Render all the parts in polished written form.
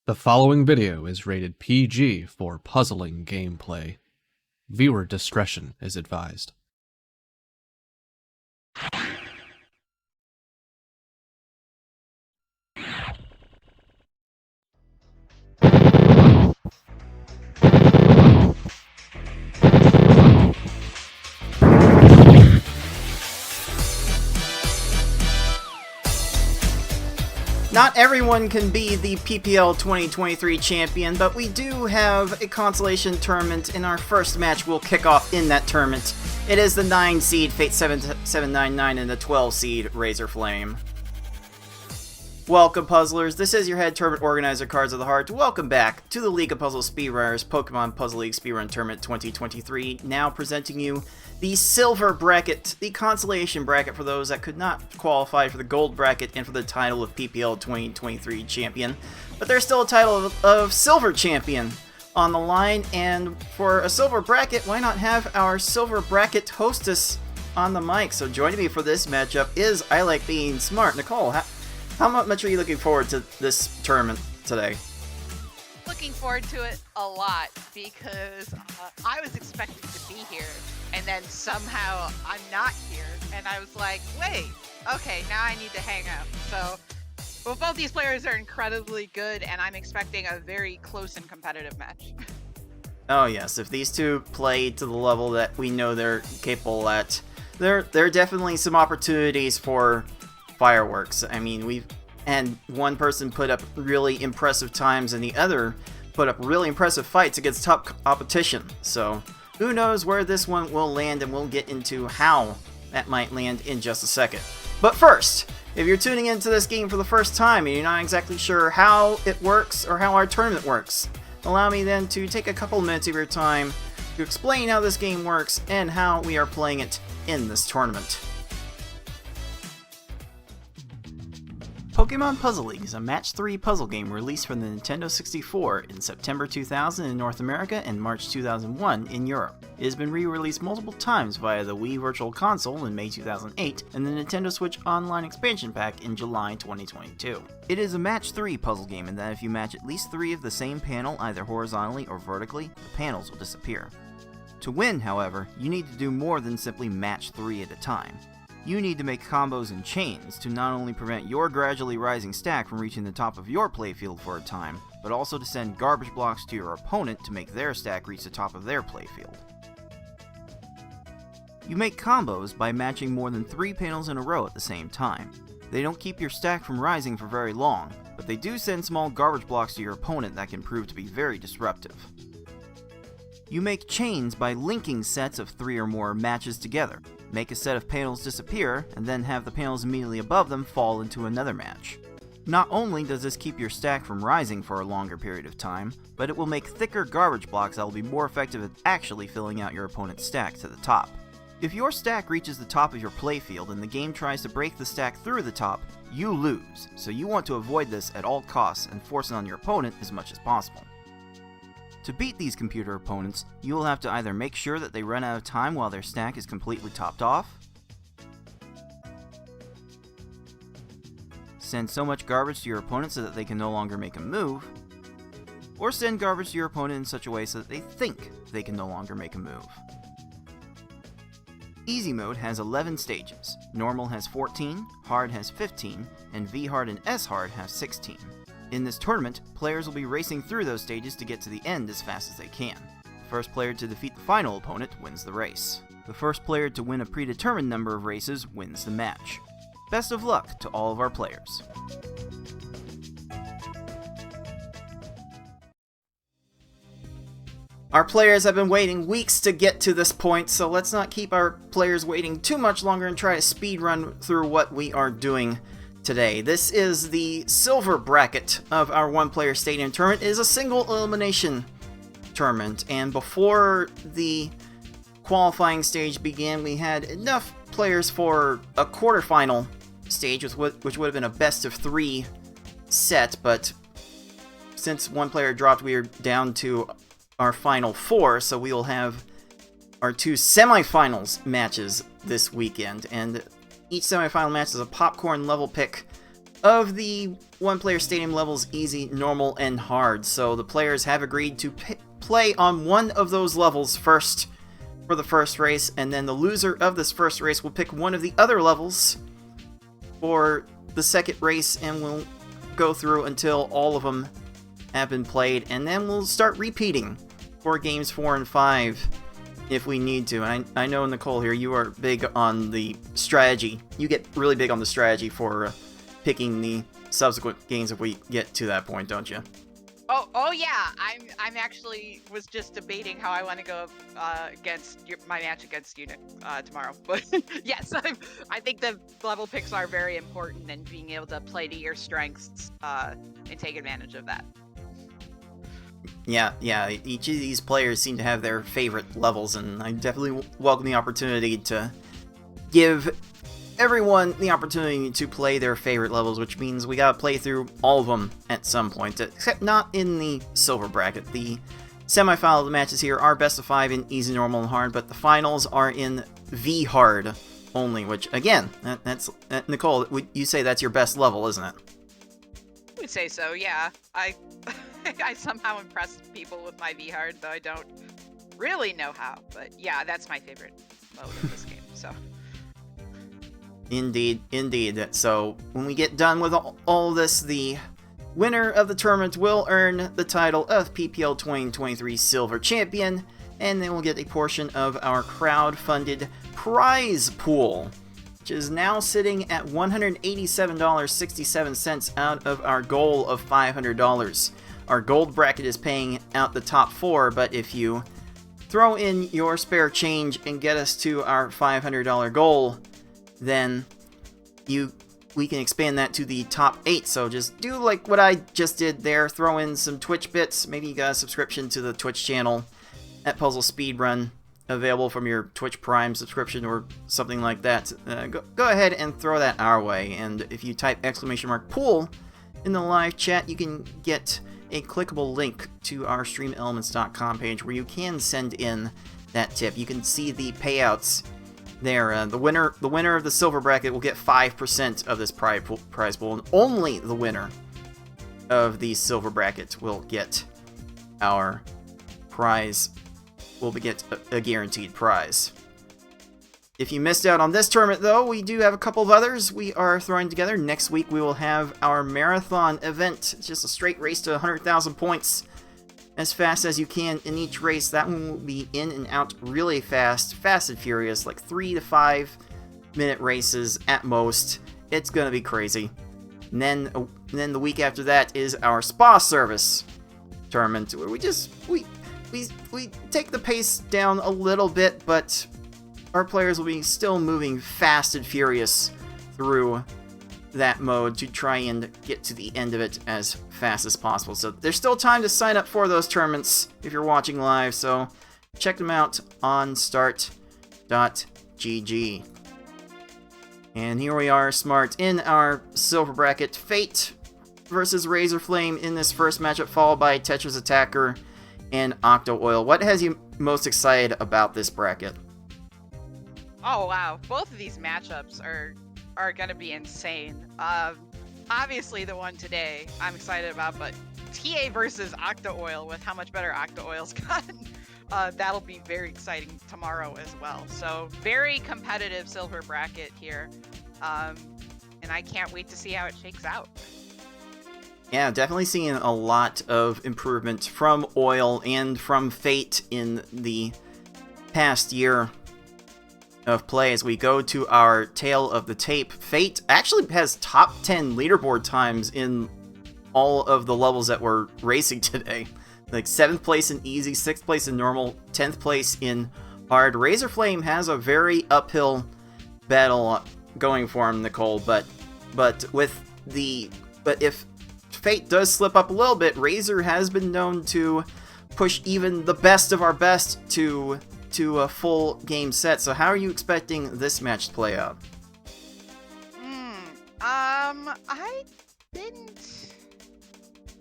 The following video is rated PG for puzzling gameplay. Viewer discretion is advised. Not everyone can be the PPL2023 champion, but we do have a consolation tournament, and our first match will kick off in that tournament. It is the 9 seed Fate7799 and the 12 seed Razorflame. Welcome, puzzlers. This is your head tournament organizer, Cards of the Heart. Welcome back to the League of Puzzle Speedrunners Pokemon Puzzle League Speedrun Tournament 2023. Now presenting you the silver bracket, the consolation bracket for those that could not qualify for the gold bracket and for the title of PPL 2023 champion. But there's still a title of silver champion on the line, and for a silver bracket, why not have our silver bracket hostess on the mic? So joining me for this matchup is I Like Being Smart. Nicole, how much are you looking forward to this tournament today? Looking forward to it a lot because I was expecting to be here and then somehow I'm not here, and I was like, wait, okay, now I need to hang out. So, well, both these players are incredibly good, and I'm expecting a very close and competitive match. Oh yes, if these two play to the level that we know they're capable at, there are definitely some opportunities for fireworks. I mean, and one person put up really impressive times and the other put up really impressive fights against top competition. So who knows where this one will land, and we'll get into how that might land in just a second. But first, if you're tuning into this game for the first time and you're not exactly sure how it works or how our tournament works, allow me then to take a couple minutes of your time to explain how this game works and how we are playing it in this tournament. Pokemon Puzzle League is a Match 3 puzzle game released for the Nintendo 64 in September 2000 in North America and March 2001 in Europe. It has been re-released multiple times via the Wii Virtual Console in May 2008 and the Nintendo Switch Online Expansion Pack in July 2022. It is a Match 3 puzzle game in that if you match at least 3 of the same panel either horizontally or vertically, the panels will disappear. To win, however, you need to do more than simply match 3 at a time. You need to make combos and chains to not only prevent your gradually rising stack from reaching the top of your playfield for a time, but also to send garbage blocks to your opponent to make their stack reach the top of their playfield. You make combos by matching more than 3 panels in a row at the same time. They don't keep your stack from rising for very long, but they do send small garbage blocks to your opponent that can prove to be very disruptive. You make chains by linking sets of 3 or more matches together. Make a set of panels disappear, and then have the panels immediately above them fall into another match. Not only does this keep your stack from rising for a longer period of time, but it will make thicker garbage blocks that will be more effective at actually filling out your opponent's stack to the top. If your stack reaches the top of your playfield and the game tries to break the stack through the top, you lose, so you want to avoid this at all costs and force it on your opponent as much as possible. To beat these computer opponents, you will have to either make sure that they run out of time while their stack is completely topped off, send so much garbage to your opponent so that they can no longer make a move, or send garbage to your opponent in such a way so that they think they can no longer make a move. Easy mode has 11 stages, normal has 14, hard has 15, and V-hard and S-hard have 16. In this tournament, players will be racing through those stages to get to the end as fast as they can. The first player to defeat the final opponent wins the race. The first player to win a predetermined number of races wins the match. Best of luck to all of our players. Our players have been waiting weeks to get to this point, so let's not keep our players waiting too much longer and try to speed run through what we are doing today. This is the silver bracket of our one-player stadium tournament. It is a single elimination tournament, and before the qualifying stage began, we had enough players for a quarterfinal stage, which would have been a best-of-3 set, but since one player dropped, we are down to our final 4, so we will have our 2 semifinals matches this weekend, and each semifinal match is a popcorn level pick of the one-player stadium levels, easy, normal, and hard. So the players have agreed to play on one of those levels first for the first race, and then the loser of this first race will pick one of the other levels for the second race, and we'll go through until all of them have been played, and then we'll start repeating for games 4 and 5 if we need to. And I know, Nicole, here, you are big on the strategy. You get really big on the strategy for picking the subsequent games if we get to that point, don't you? Oh yeah. I'm actually was just debating how I want to go against my match against you tomorrow. But yes, I think the level picks are very important, and being able to play to your strengths and take advantage of that. Yeah, each of these players seem to have their favorite levels, and I definitely welcome the opportunity to give everyone the opportunity to play their favorite levels, which means we gotta play through all of them at some point, except not in the silver bracket. The semifinal matches here are best of 5 in easy, normal, and hard, but the finals are in V hard only, which, again, that's Nicole, you say that's your best level, isn't it? I would say so, yeah. I somehow impress people with my V hard, though I don't really know how. But yeah, that's my favorite mode of this game. So. Indeed. So when we get done with all this, the winner of the tournament will earn the title of PPL2023 Silver Champion, and then we'll get a portion of our crowd-funded prize pool, which is now sitting at $187.67 out of our goal of $500. Our gold bracket is paying out the top 4, but if you throw in your spare change and get us to our $500 goal, then we can expand that to the top 8. So just do like what I just did there, throw in some Twitch bits, maybe you got a subscription to the Twitch channel at Puzzle Speedrun, available from your Twitch Prime subscription or something like that. Go ahead and throw that our way, and if you type !pool in the live chat, you can get a clickable link to our streamelements.com page where you can send in that tip. You can see the payouts there. The winner of the silver bracket will get 5% of this prize pool, and only the winner of the silver bracket will get our prize. Will get a guaranteed prize. If you missed out on this tournament, though, we do have a couple of others we are throwing together. Next week, we will have our marathon event. It's just a straight race to 100,000 points as fast as you can in each race. That one will be in and out really fast and furious, like 3 to 5 minute races at most. It's gonna be crazy. And then the week after that is our spa service tournament, where we take the pace down a little bit, but our players will be still moving fast and furious through that mode to try and get to the end of it as fast as possible. So there's still time to sign up for those tournaments if you're watching live, so check them out on start.gg. And here we are, Smart, in our silver bracket. Fate versus Razorflame in this first matchup, followed by Tetris Attacker and Octo Oil. What has you most excited about this bracket? Oh wow, both of these matchups are gonna be insane. Obviously the one today I'm excited about, but TA versus Octo Oil, with how much better Octo Oil's gotten, that'll be very exciting tomorrow as well. So very competitive silver bracket here, and I can't wait to see how it shakes out. Yeah, definitely seeing a lot of improvement from Oil and from Fate in the past year of play. As we go to our tail of the tape, Fate actually has top 10 leaderboard times in all of the levels that we're racing today. Like 7th place in easy, 6th place in normal, 10th place in hard. Razorflame has a very uphill battle going for him, Nicole, but if Fate does slip up a little bit, Razor has been known to push even the best of our best to a full game set. So how are you expecting this match to play out?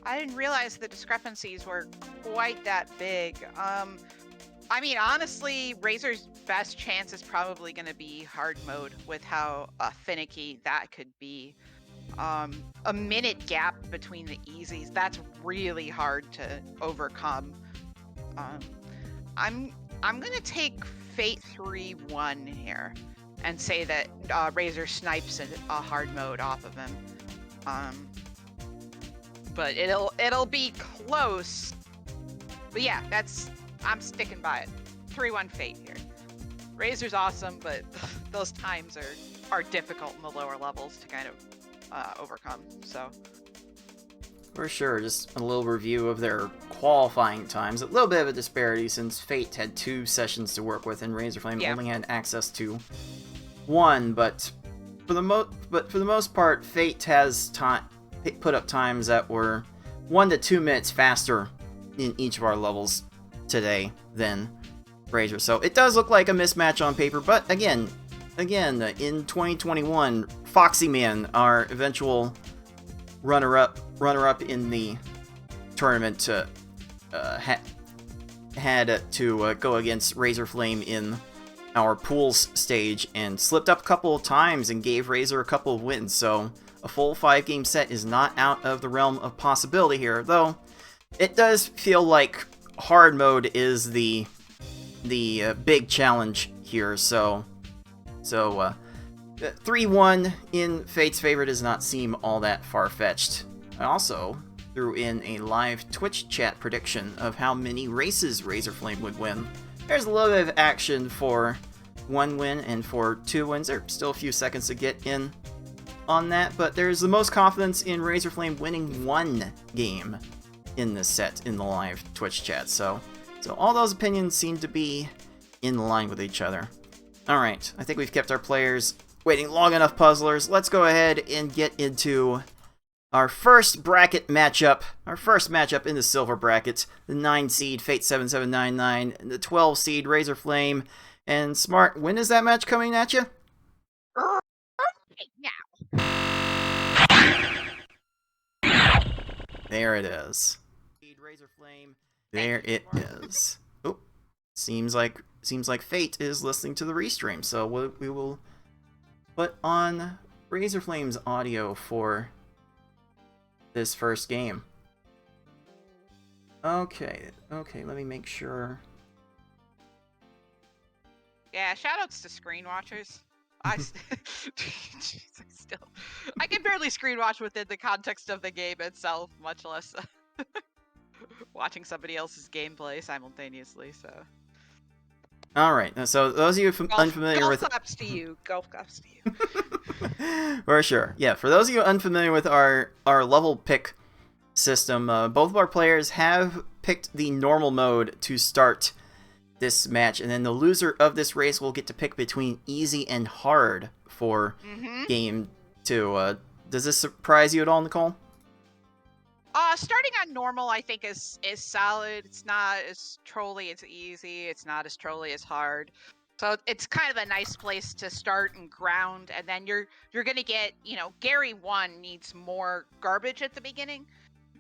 I didn't realize the discrepancies were quite that big. I mean, honestly, Razor's best chance is probably going to be hard mode with how finicky that could be. a minute gap between the easies. That's really hard to overcome. I'm gonna take Fate71 here and say that Razor snipes a hard mode off of him. But it'll be close. But yeah, I'm sticking by it. 3-1 Fate here. Razor's awesome, but those times are difficult in the lower levels to kind of overcome. So For sure, just a little review of their qualifying times. A little bit of a disparity since Fate had 2 sessions to work with and Razorflame only had access to 1. But for the most part, Fate has put up times that were 1 to 2 minutes faster in each of our levels today than Razor. So it does look like a mismatch on paper, but again, in 2021, Foxy Man, our eventual runner-up in the tournament, had to go against Razorflame in our pools stage and slipped up a couple of times and gave Razor a couple of wins. So a full 5-game set is not out of the realm of possibility here, though it does feel like hard mode is the big challenge here. So 3-1 in Fate's favor does not seem all that far-fetched. I also threw in a live Twitch chat prediction of how many races Razorflame would win. There's a little bit of action for 1 win and for 2 wins. There's still a few seconds to get in on that, but there's the most confidence in Razorflame winning 1 game in this set in the live Twitch chat. So all those opinions seem to be in line with each other. Alright, I think we've kept our players waiting long enough, puzzlers. Let's go ahead and get into our first bracket matchup. Our first matchup in the silver bracket. The 9 seed Fate7799 and the 12 seed Razorflame. And Smart, when is that match coming at you? There it is. Razorflame. There it is. Oh, seems like Fate is listening to the restream, so we will put on Razorflame's audio for this first game. Okay, let me make sure. yeah, shoutouts to screen watchers. I can barely screen watch within the context of the game itself, much less watching somebody else's gameplay simultaneously. So. All right. So those of you unfamiliar with golf claps to you. For sure. Yeah. For those of you unfamiliar with our level pick system, both of our players have picked the normal mode to start this match, and then the loser of this race will get to pick between easy and hard for game 2. Does this surprise you at all, Nicole? Starting on normal, I think is solid. It's not as trolly as easy. It's not as trolly as hard. So it's kind of a nice place to start and ground, and then you're gonna get, Gary 1 needs more garbage at the beginning,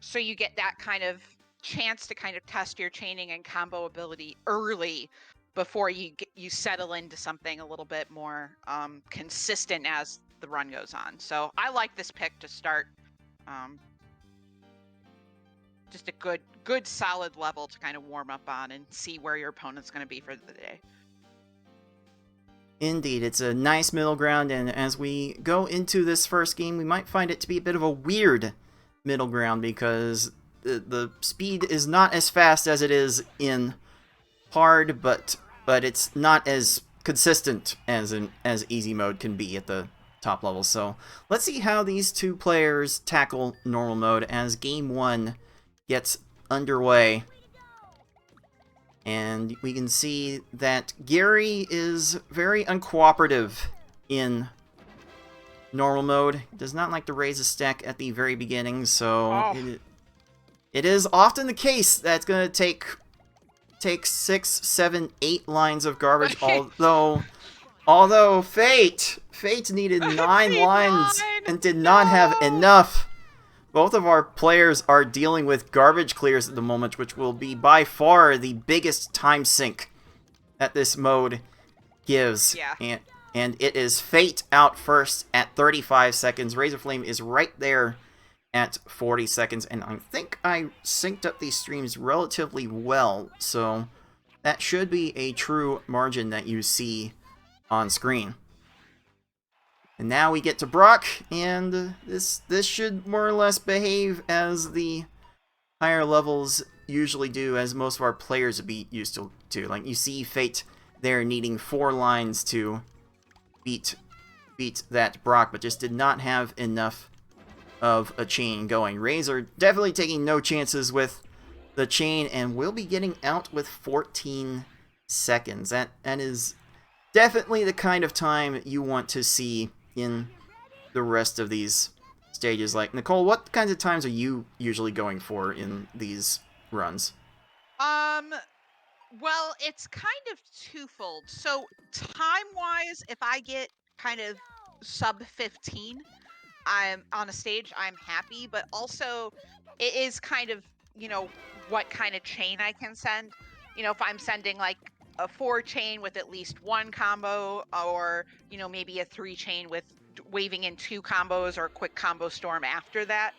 so you get that kind of chance to kind of test your chaining and combo ability early before you settle into something a little bit more consistent as the run goes on. So I like this pick to start. Just a good solid level to kind of warm up on and see where your opponent's going to be for the day. Indeed, it's a nice middle ground, and as we go into this first game, we might find it to be a bit of a weird middle ground because the speed is not as fast as it is in hard, but it's not as consistent as easy mode can be at the top level. So let's see how these two players tackle normal mode as game 1 gets underway. And we can see that Gary is very uncooperative in normal mode. Does not like to raise a stack at the very beginning, so it is often the case that it's going to take 6, 7, 8 lines of garbage, although Fate needed 9 lines and did not have enough. Both of our players are dealing with garbage clears at the moment, which will be by far the biggest time sink that this mode gives. Yeah. And it is Fate out first at 35 seconds. Razorflame is right there at 40 seconds. And I think I synced up these streams relatively well. So that should be a true margin that you see on screen. And now we get to Brock. And this should more or less behave as the higher levels usually do, as most of our players would be used to. Like, you see Fate there needing 4 lines to beat that Brock, but just did not have enough of a chain going. Razor definitely taking no chances with the chain, and will be getting out with 14 seconds. That is definitely the kind of time you want to see in the rest of these stages. Like, Nicole, what kinds of times are you usually going for in these runs? Well, it's kind of twofold. So time-wise, if I get kind of sub 15, I'm on a stage, I'm happy, but also it is kind of, you know, what kind of chain I can send. You know, if I'm sending like a 4 chain with at least 1 combo, or, you know, maybe a 3 chain with waving in 2 combos, or a quick combo storm after that.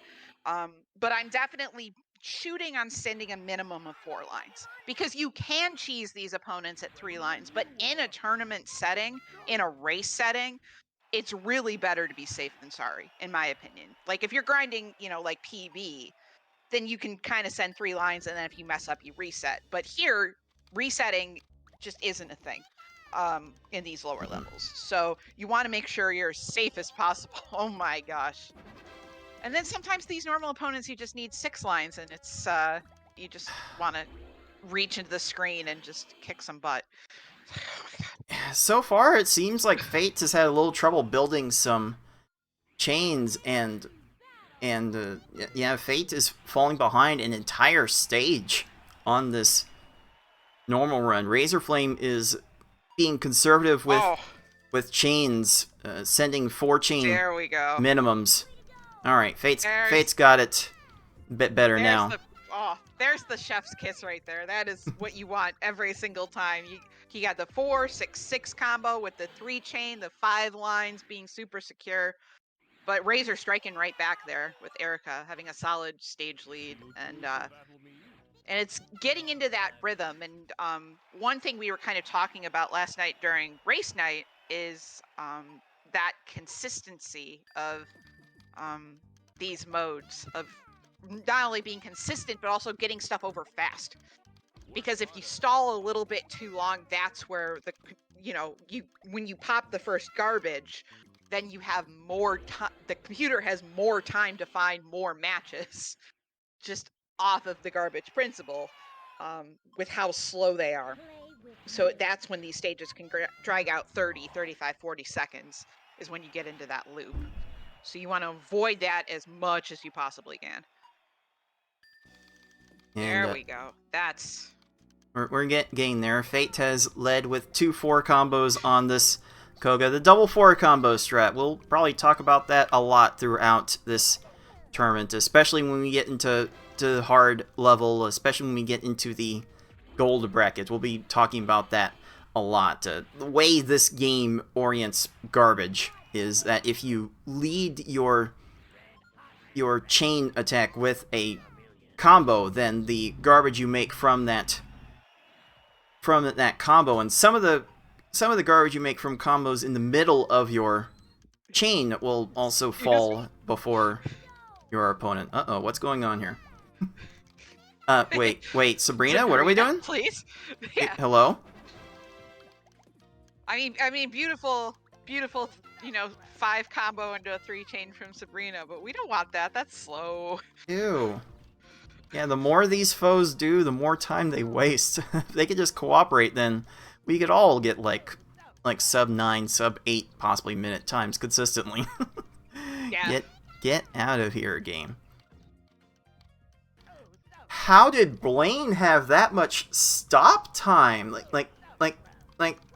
But I'm definitely shooting on sending a minimum of 4 lines, because you can cheese these opponents at 3 lines, but in a tournament setting, in a race setting, it's really better to be safe than sorry, in my opinion. Like, if you're grinding, you know, like PB, then you can kind of send 3 lines, and then if you mess up, you reset. But here, resetting just isn't a thing in these lower levels. So you want to make sure you're as safe as possible. Oh my gosh. And then sometimes these normal opponents, you just need 6 lines, and it's you just want to reach into the screen and just kick some butt. Oh my God. So far, it seems like Fate has had a little trouble building some chains, and yeah, Fate is falling behind an entire stage on this normal run. Razorflame is being conservative with chains, sending 4 chain There we go. minimums. All right, Fate's got it a bit better now. There's the chef's kiss right there. That is what you want every single time. You got the 4-6-6 combo with the 3 chain, the 5 lines being super secure. But Razor striking right back there with Erica having a solid stage lead, and it's getting into that rhythm. And one thing we were kind of talking about last night during race night is that consistency of these modes, of not only being consistent but also getting stuff over fast. Because if you stall a little bit too long, that's where when you pop the first garbage, then you have more time. The computer has more time to find more matches, just off of the garbage principle, with how slow they are. So that's when these stages can drag out 30, 35, 40 seconds, is when you get into that loop. So you want to avoid that as much as you possibly can. And, there we go. That's... We're getting there. Fate has led with 2 4 combos on this Koga. The double 4 combo strat. We'll probably talk about that a lot throughout this tournament, especially when we get into the hard level, especially when we get into the gold bracket. We'll be talking about that a lot. The way this game orients garbage is that if you lead your chain attack with a combo, then the garbage you make from that combo, and some of the garbage you make from combos in the middle of your chain will also fall before your opponent. Uh-oh, what's going on here? Wait, Sabrina, what are we doing? Please. Yeah. Hello? I mean, beautiful, 5 combo into a 3 chain from Sabrina, but we don't want that. That's slow. Ew. Yeah, the more these foes do, the more time they waste. If they could just cooperate, then we could all get like sub 9, sub 8, possibly minute times consistently. Yeah. Get out of here, game. How did Blaine have that much stop time? Like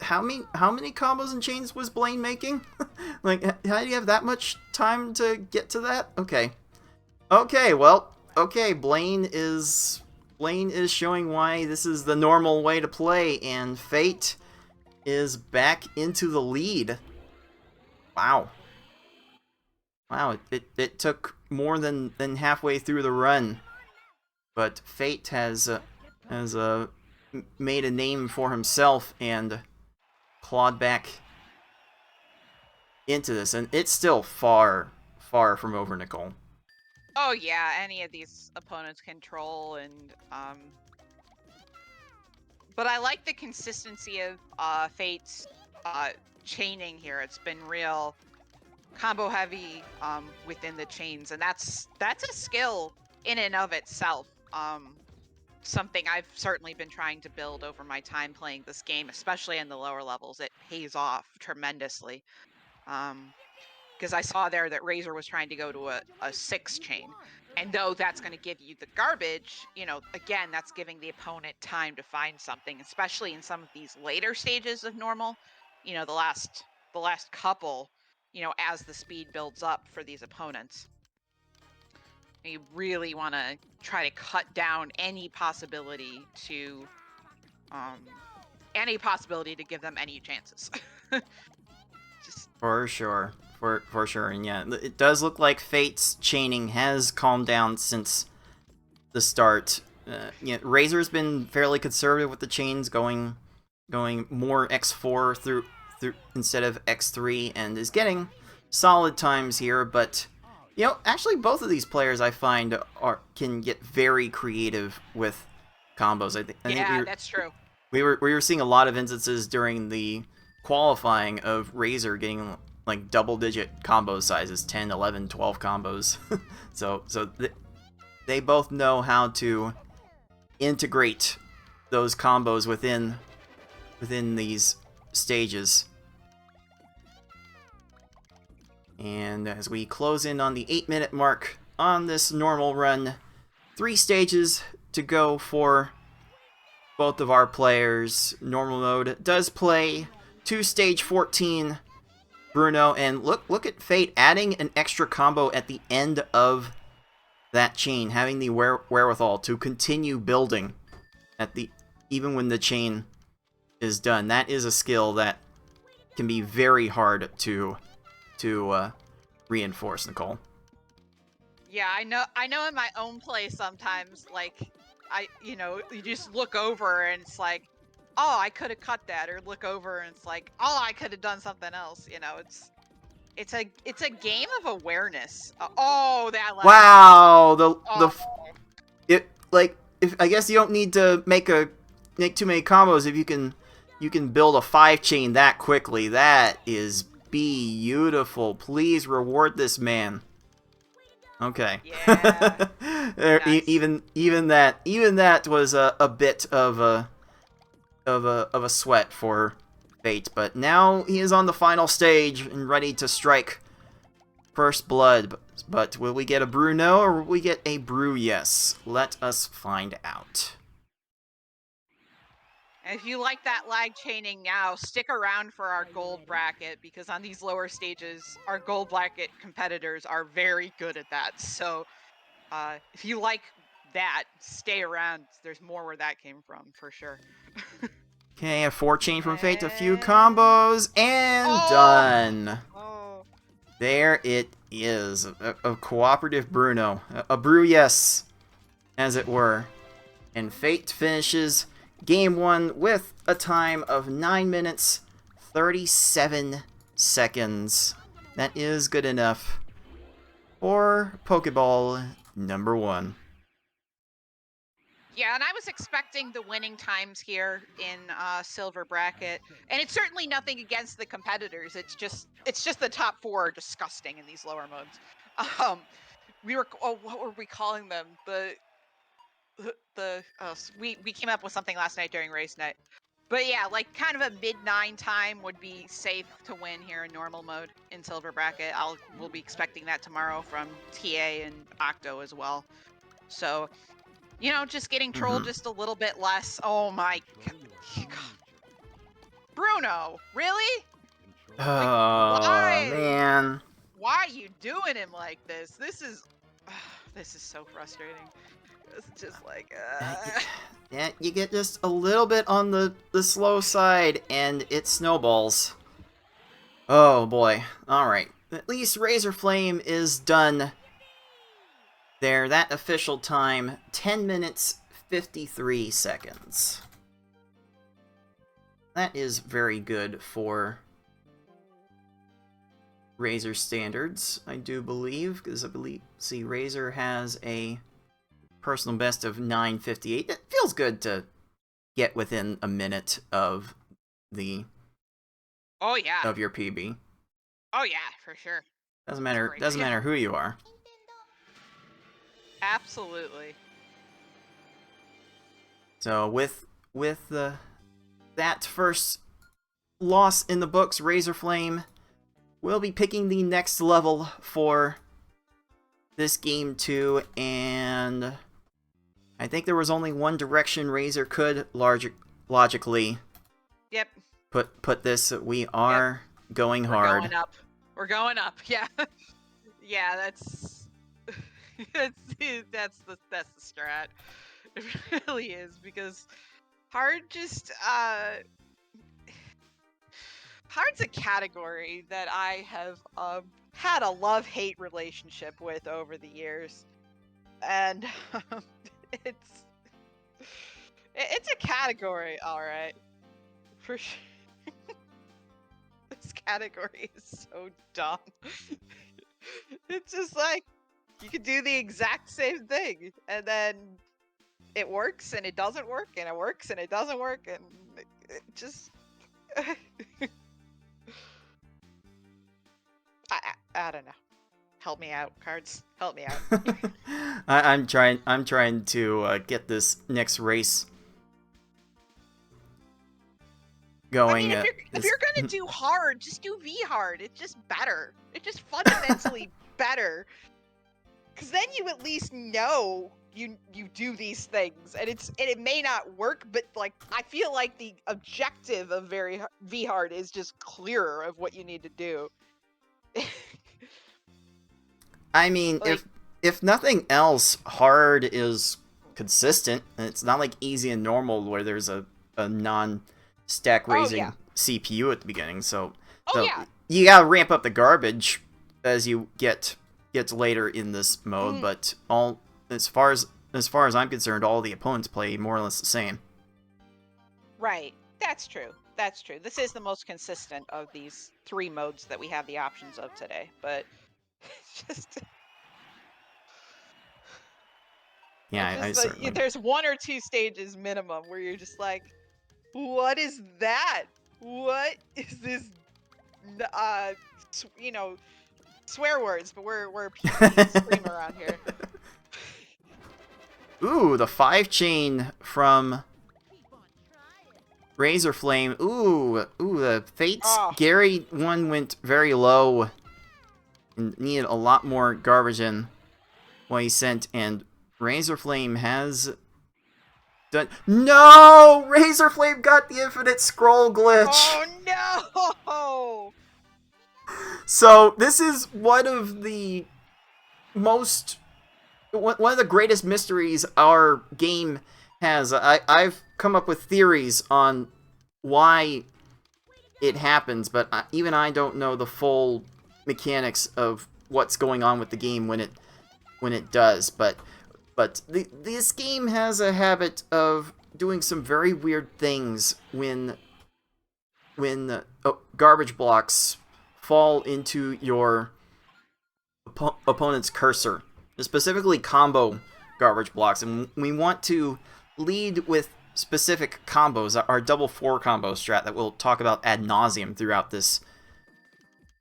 how many combos and chains was Blaine making? Like, how do you have that much time to get to that? Okay, well, okay, Blaine is showing why this is the normal way to play, and Fate is back into the lead Wow. Wow, it took more than halfway through the run. But Fate has made a name for himself and clawed back into this. And it's still far, far from over, Nicole. Oh yeah, any of these opponents control and but I like the consistency of Fate's chaining here. It's been real combo heavy within the chains, and that's a skill in and of itself. Something I've certainly been trying to build over my time playing this game, especially in the lower levels. It pays off tremendously. Because I saw there that Razor was trying to go to a 6 chain. And though that's going to give you the garbage, you know, again, that's giving the opponent time to find something, especially in some of these later stages of normal. You know, the last couple, you know, as the speed builds up for these opponents. You really want to try to cut down any possibility to give them any chances. Just For sure. For sure. And yeah, it does look like Fate's chaining has calmed down since the start. Yeah, Razor's been fairly conservative with the chains, going more X4 through instead of X3, and is getting solid times here. But you know, actually, both of these players I find can get very creative with combos. I think that's true. We were seeing a lot of instances during the qualifying of Razor getting like double-digit combo sizes, 10, 11, 12 combos. so they both know how to integrate those combos within these stages. And as we close in on the 8-minute mark on this normal run, 3 stages to go for both of our players. Normal mode does play to stage 14, Bruno, and look at Fate adding an extra combo at the end of that chain, having the wherewithal to continue building even when the chain is done. That is a skill that can be very hard to reinforce, Nicole. Yeah, I know in my own play sometimes, like, you just look over and it's like, oh, I could have cut that, or look over and it's like, oh, I could have done something else. You know, it's a game of awareness. That last wow, if I guess you don't need to make too many combos if you can build a 5 chain that quickly. That is beautiful. Please reward this man. Okay. Yeah. Nice. Even that was a bit of a sweat for Fate, but now he is on the final stage and ready to strike first blood. But will we get a Bruno or will we get a Brew Yes? Let us find out. If you like that lag chaining now, stick around for our gold bracket, because on these lower stages, our gold bracket competitors are very good at that. So if you like that, stay around. There's more where that came from, for sure. Okay, a 4 chain from Fate, a few combos, and done. Oh. There it is. A cooperative Bruno. A Brew Yes, as it were. And Fate finishes Game 1 with a time of 9 minutes, 37 seconds. That is good enough for Pokeball number 1. Yeah, and I was expecting the winning times here in Silver Bracket, and it's certainly nothing against the competitors. It's just the top 4 are disgusting in these lower modes. What were we calling them? We came up with something last night during race night. But yeah, like kind of a mid-9 time would be safe to win here in normal mode in Silver Bracket. We'll be expecting that tomorrow from TA and Octo as well. So, just getting trolled just a little bit less. Oh my god. Bruno, really? Oh, why? Man. Why are you doing him like this? This is so frustrating. It's just like, Yeah, you get just a little bit on the slow side, and it snowballs. Oh boy. Alright. At least Razorflame is done there. That official time, 10 minutes, 53 seconds. That is very good for Razor standards, I do believe, because I believe, see, Razor has a personal best of 9:58. It feels good to get within a minute of the Oh yeah. of your PB. Oh yeah, for sure. Doesn't matter who you are. Absolutely. So with that first loss in the books, Razorflame will be picking the next level for this game too, and I think there was only one direction Razor could logically Yep. put this. We are going hard. We're going up. We're going up. Yeah. Yeah, that's that's the strat. It really is, because hard just hard's a category that I have had a love-hate relationship with over the years, and it's a category, all right, for sure. This category is so dumb. It's just like, you can do the exact same thing, and then it works and it doesn't work, and it works and it doesn't work, and it just I don't know. Help me out, cards. Help me out. I'm trying to get this next race going. I mean, if you're gonna do hard, just do V hard. It's just better. It's just fundamentally better. Because then you at least know you do these things, and it may not work, but like, I feel like the objective of V hard is just clearer of what you need to do. I mean, like, if nothing else, hard is consistent, and it's not like easy and normal where there's a non-stack raising CPU at the beginning. So you gotta ramp up the garbage as you get later in this mode. But as far as I'm concerned, all the opponents play more or less the same. Right. That's true. That's true. This is the most consistent of these 3 modes that we have the options of today, but just yeah, certainly. There's 1 or 2 stages minimum where you're just like, what is that? What is this? You know, swear words, but we're PC scream around here. Ooh, the 5-chain from Razorflame. Ooh, the Fates Gary one went very low and needed a lot more garbage in what he sent, and Razorflame has done. No! Razorflame got the infinite scroll glitch! Oh no! So, this is one of the greatest mysteries our game has. I've come up with theories on why it happens, but even I don't know the full mechanics of what's going on with the game when it does. But this game has a habit of doing some very weird things when garbage blocks fall into your opponent's cursor, specifically combo garbage blocks, and we want to lead with specific combos, our double 4 combo strat that we'll talk about ad nauseum throughout this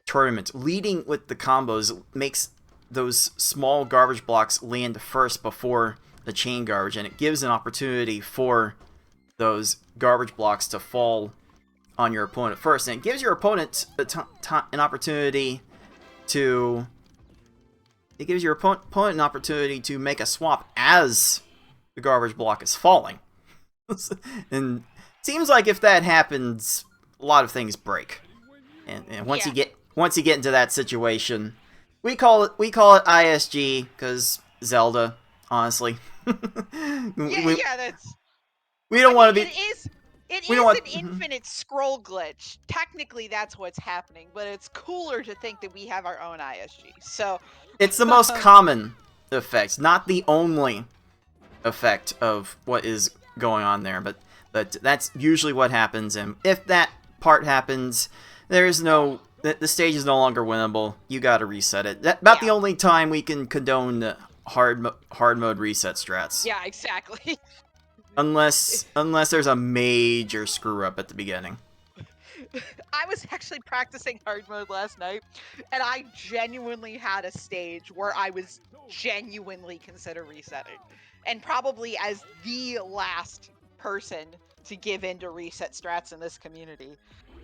tournament. Leading with the combos makes those small garbage blocks land first before the chain garbage, and it gives an opportunity for those garbage blocks to fall on your opponent first, and it gives your opponent an opportunity to to make a swap as the garbage block is falling. And it seems like if that happens, a lot of things break. And once you get into that situation, we call it ISG, because Zelda, honestly. That's. We don't want to be. It is. It We is don't want- an infinite scroll glitch. Technically, that's what's happening, but it's cooler to think that we have our own ISG. So It's the most common effect, not the only effect of what is going on there, but that's usually what happens, and if that part happens, there's no... The stage is no longer winnable. You gotta reset it. That's about the only time we can condone hard mode reset strats. yeah, exactly. Unless there's a major screw up at the beginning. I was actually practicing hard mode last night, and I genuinely had a stage where I was genuinely consider resetting, and probably as the last person to give in to reset strats in this community.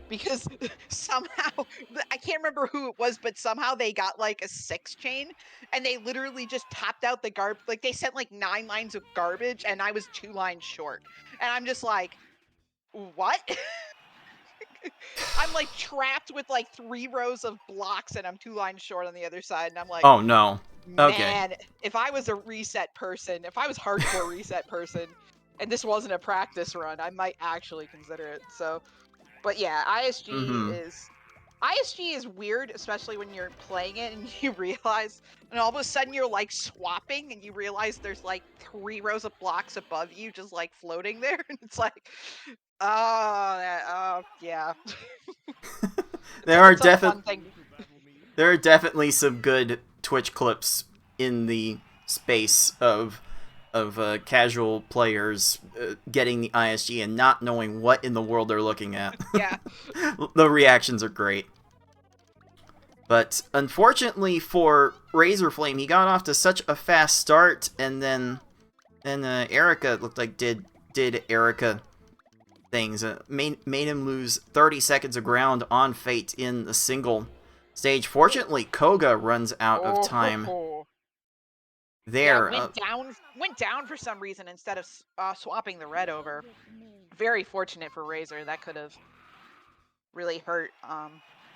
Because somehow, I can't remember who it was, but somehow they got like a 6 chain, and they literally just tapped out the like they sent like 9 lines of garbage, and I was 2 lines short. And I'm just like, what? I'm like trapped with like 3 rows of blocks, and I'm 2 lines short on the other side, and I'm like, Oh no. Okay. man, if I was a reset person, if I was hardcore reset person, and this wasn't a practice run, I might actually consider it. So... But yeah, ISG is weird, especially when you're playing it and you realize, and all of a sudden you're like swapping and you realize there's like 3 rows of blocks above you just like floating there, and it's like, yeah. There are fun thing. There are definitely some good Twitch clips in the space of casual players getting the ISG and not knowing what in the world they're looking at. Yeah. The reactions are great. But unfortunately for Razorflame, he got off to such a fast start, and then Erica looked like did Erica things. Made him lose 30 seconds of ground on Fate in the single stage. Fortunately, Koga runs out of time. There. Yeah, went down for some reason instead of swapping the red over. Very fortunate for Razor. That could have really hurt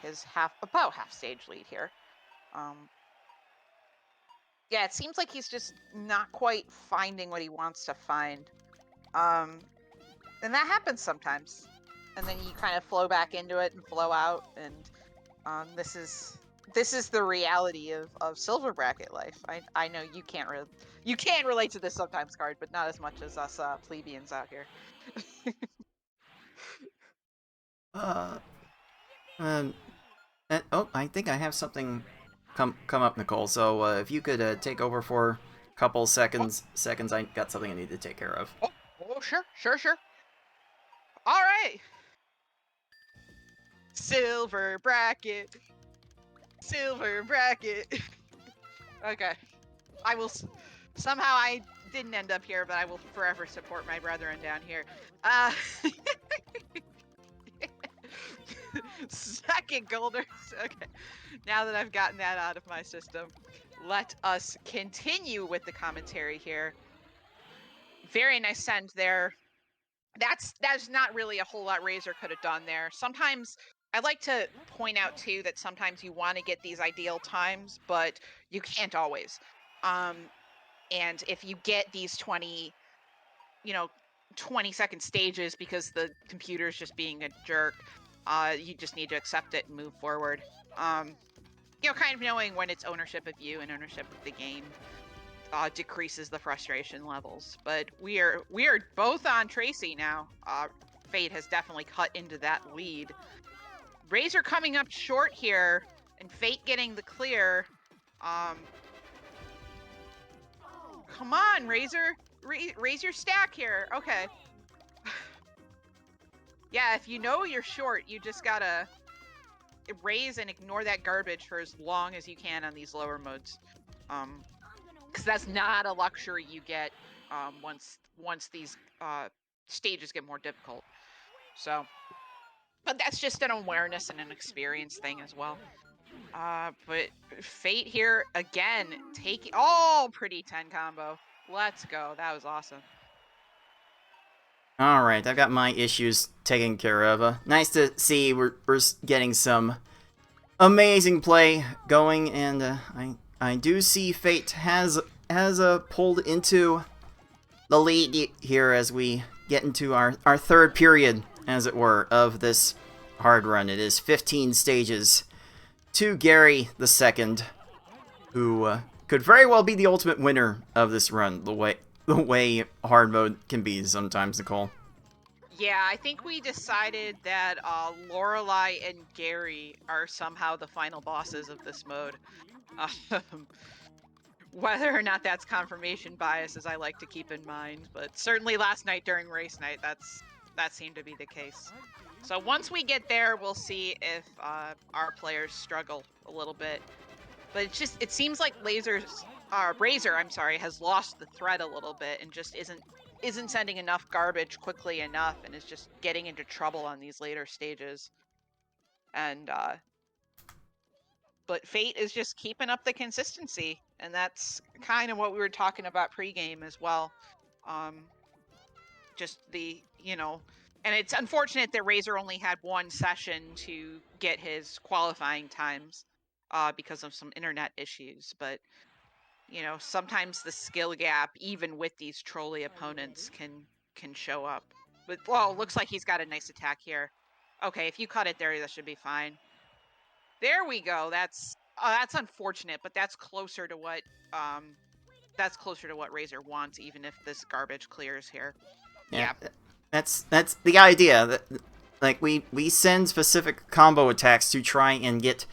his about half stage lead here. Yeah, it seems like he's just not quite finding what he wants to find. And that happens sometimes. And then you kind of flow back into it and flow out, and this is the reality of silver bracket life. I know you can't relate to this sometimes, Card, but not as much as us plebeians out here. I think I have something come up, Nicole. So if you could take over for a couple seconds, I got something I need to take care of. Oh, sure. All right. Silver bracket. Okay. I will... Somehow I didn't end up here, but I will forever support my brethren down here. Second Golders. Okay. Now that I've gotten that out of my system, let us continue with the commentary here. Very nice send there. That's not really a whole lot Razor could have done there. Sometimes... I'd like to point out, too, that sometimes you want to get these ideal times, but you can't always. And if you get these 20-second stages because the computer's just being a jerk, you just need to accept it and move forward. Kind of knowing when it's ownership of you and ownership of the game decreases the frustration levels. But we are both on Tracy now. Fate has definitely cut into that lead. Razor coming up short here, and Fate getting the clear. Come on, Razor. Raise your stack here. Okay. Yeah, if you know you're short, you just gotta raise and ignore that garbage for as long as you can on these lower modes. Because that's not a luxury you get once these stages get more difficult. So... But that's just an awareness and an experience thing as well. But Fate here, again, taking... Oh, pretty 10 combo. Let's go. That was awesome. Alright, I've got my issues taken care of. Nice to see we're getting some amazing play going, and I do see Fate has pulled into the lead here as we get into our third period, as it were, of this hard run. It is 15 stages to Gary the Second, who could very well be the ultimate winner of this run, the way hard mode can be sometimes, Nicole. Yeah, I think we decided that Lorelai and Gary are somehow the final bosses of this mode. Whether or not that's confirmation bias, as I like to keep in mind, but certainly last night during race night, that seemed to be the case. So once we get there, we'll see if our players struggle a little bit. But it seems like Razor, has lost the thread a little bit and just isn't sending enough garbage quickly enough, and is just getting into trouble on these later stages. And but Fate is just keeping up the consistency, and that's kind of what we were talking about pregame as well. Just and it's unfortunate that Razor only had one session to get his qualifying times because of some internet issues, but sometimes the skill gap, even with these trolley opponents, can show up. But well, looks like he's got a nice attack here. Okay, if you cut it there, that should be fine. There we go. That's unfortunate, but that's closer to what Razor wants, even if this garbage clears here. Yeah. That's the idea. That, like, we send specific combo attacks to try and get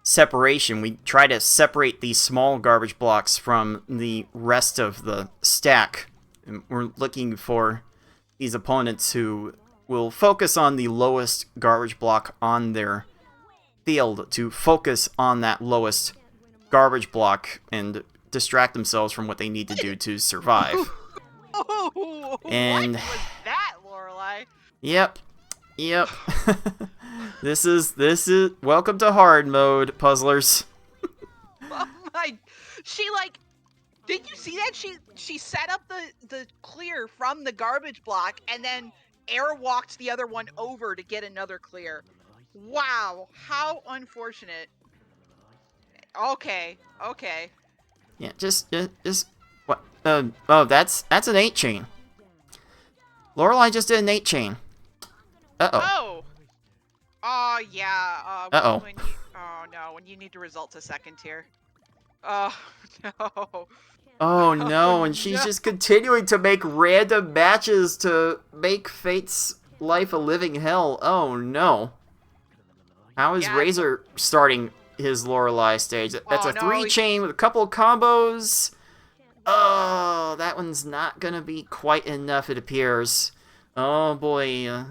separation. We try to separate these small garbage blocks from the rest of the stack. And we're looking for these opponents who will focus on the lowest garbage block on their field to focus on that lowest garbage block and distract themselves from what they need to do to survive. And what was that, Lorelai? Yep. This is welcome to hard mode, puzzlers. Oh my! Did you see that? She set up the clear from the garbage block and then airwalked the other one over to get another clear. Wow, how unfortunate. Okay. Yeah, just what? Oh, that's an 8 chain. Lorelai just did an 8 chain. Uh-oh. Oh, yeah. Uh-oh. When you need to result to second tier. Oh, no. Oh, no, and she's just continuing to make random matches to make Fate's life a living hell. Oh, no. How is Razor starting his Lorelai stage? That's a 3 chain with a couple of combos. Oh, that one's not gonna be quite enough, it appears. Oh boy,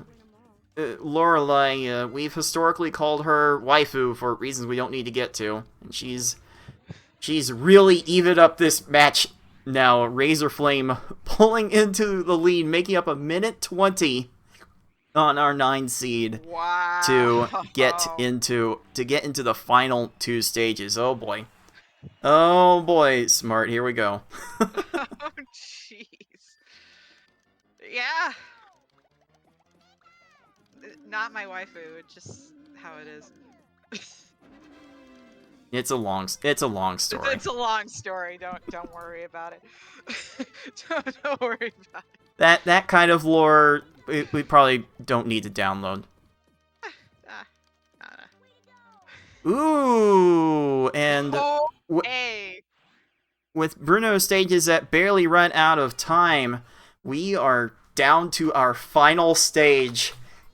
Lorelai, we've historically called her waifu for reasons we don't need to get to, and she's really evened up this match now. Razorflame pulling into the lead, making up a minute 20 on our 9 seed. Wow. to get into the final 2 stages. Oh boy, Smart, here we go. Oh jeez. Yeah. Not my waifu, it's just how it is. It's a long story. It's a long story. Don't worry about it. don't worry about it. That kind of lore we probably don't need to download. Ooh, and with Bruno's stages that barely run out of time, we are down to our final stage.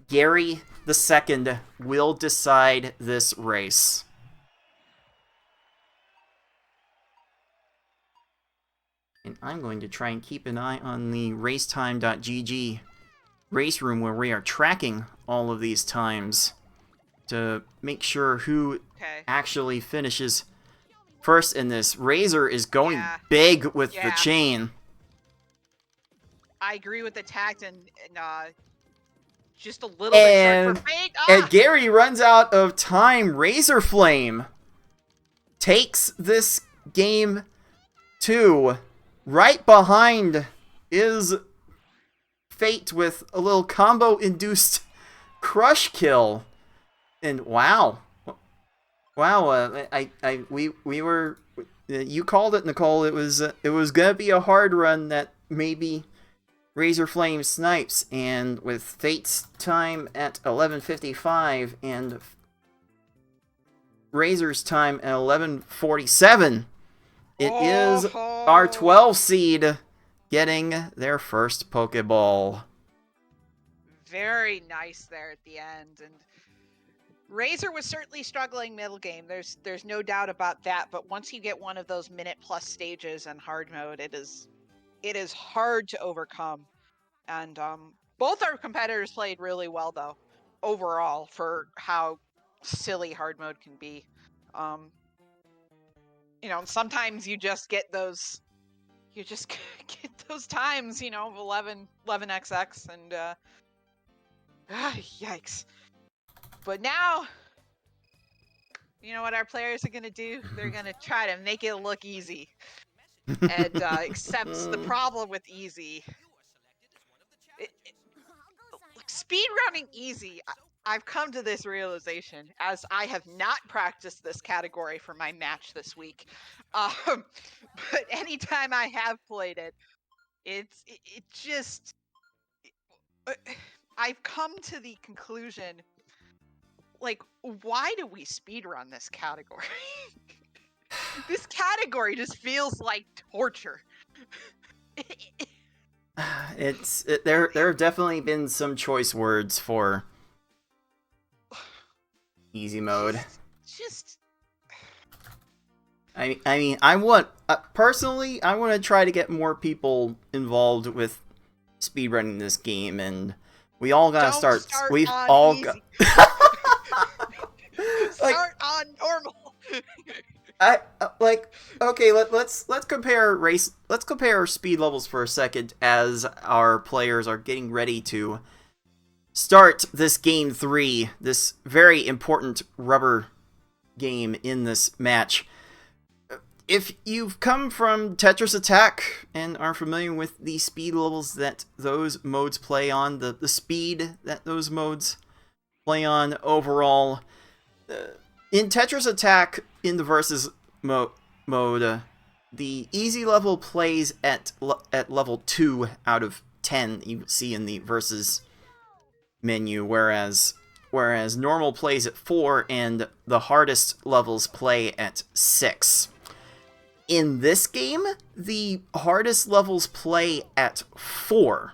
Gary the Second will decide this race. And I'm going to try and keep an eye on the racetime.gg race room where we are tracking all of these times to make sure who actually finishes first in this. Razor is going big with the chain. I agree with the tact and just a little bit short for Fate. And Gary runs out of time. Razorflame takes this game too. Right behind is Fate with a little combo-induced crush kill. And wow, we were, you called it, Nicole. It was gonna be a hard run that maybe Razorflame snipes, and with Fate's time at 11:55 and Razor's time at 11:47, it is our 12 seed getting their first Pokeball. Very nice there at the end, and Razor was certainly struggling middle game. There's no doubt about that. But once you get one of those minute-plus stages in hard mode, it is hard to overcome. And both our competitors played really well, though, overall, for how silly hard mode can be. Sometimes you just get those times, 11xx, and yikes. But now, you know what our players are going to do? They're going to try to make it look easy. And accepts the problem with easy. Speedrunning easy, I've come to this realization, as I have not practiced this category for my match this week. But anytime I have played it, I've come to the conclusion, like, why do we speedrun this category? This category just feels like torture. There have definitely been some choice words for easy mode. I mean, personally, I want to try to get more people involved with speedrunning this game, and we all gotta start. We've all got. Start on normal. Okay, let's compare let's compare speed levels for a second as our players are getting ready to start this game 3, this very important rubber game in this match. If you've come from Tetris Attack and are familiar with the speed levels that those modes play on, the speed that those modes play on overall, in Tetris Attack, in the versus mode, the easy level plays at level 2 out of 10. You see in the versus menu, whereas normal plays at 4 and the hardest levels play at 6. In this game, the hardest levels play at 4.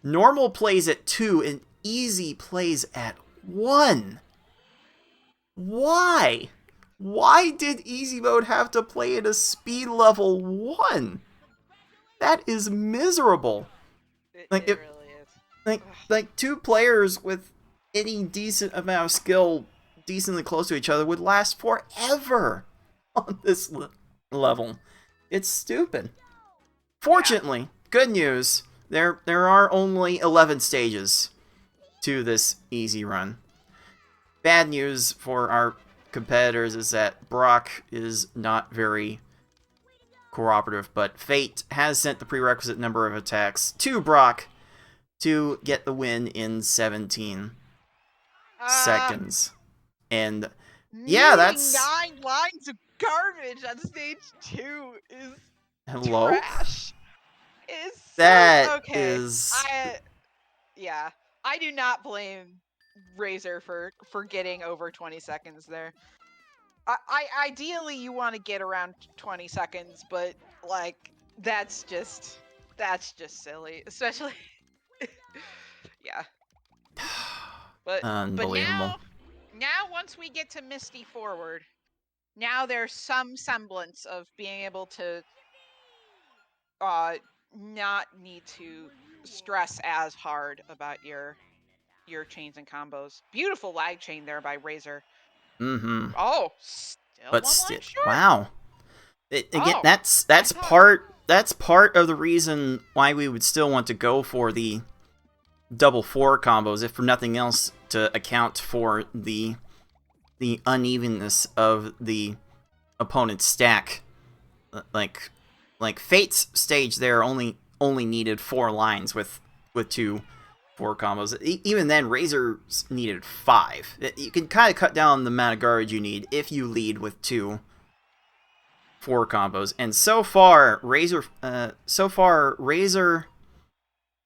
Normal plays at 2 and easy plays at 1. Why? Why did easy mode have to play at a speed level 1? That is miserable. It really is. Like 2 players with any decent amount of skill, decently close to each other, would last forever on this level. It's stupid. Fortunately, good news, there are only 11 stages to this easy run. Bad news for our competitors is that Brock is not very cooperative, but Fate has sent the prerequisite number of attacks to Brock to get the win in 17 seconds. And yeah, that's 9 lines of garbage on stage 2 is hello. Trash. I do not blame Razor for getting over 20 seconds there. I ideally you want to get around 20 seconds, but like that's just silly, especially yeah. But unbelievable. Now once we get to Misty Forward, now there's some semblance of being able to not need to stress as hard about your chains and combos. Beautiful lag chain there by Razor. Mm-hmm. Oh, still but one line short? Wow. Again, that's part of the reason why we would still want to go for the double 4 combos, if for nothing else, to account for the unevenness of the opponent's stack. Like Fate's stage there only needed 4 lines with 2 4 combos. Even then, Razor's needed 5. You can kind of cut down the amount of garbage you need if you lead with 2 4 combos. And so far Razor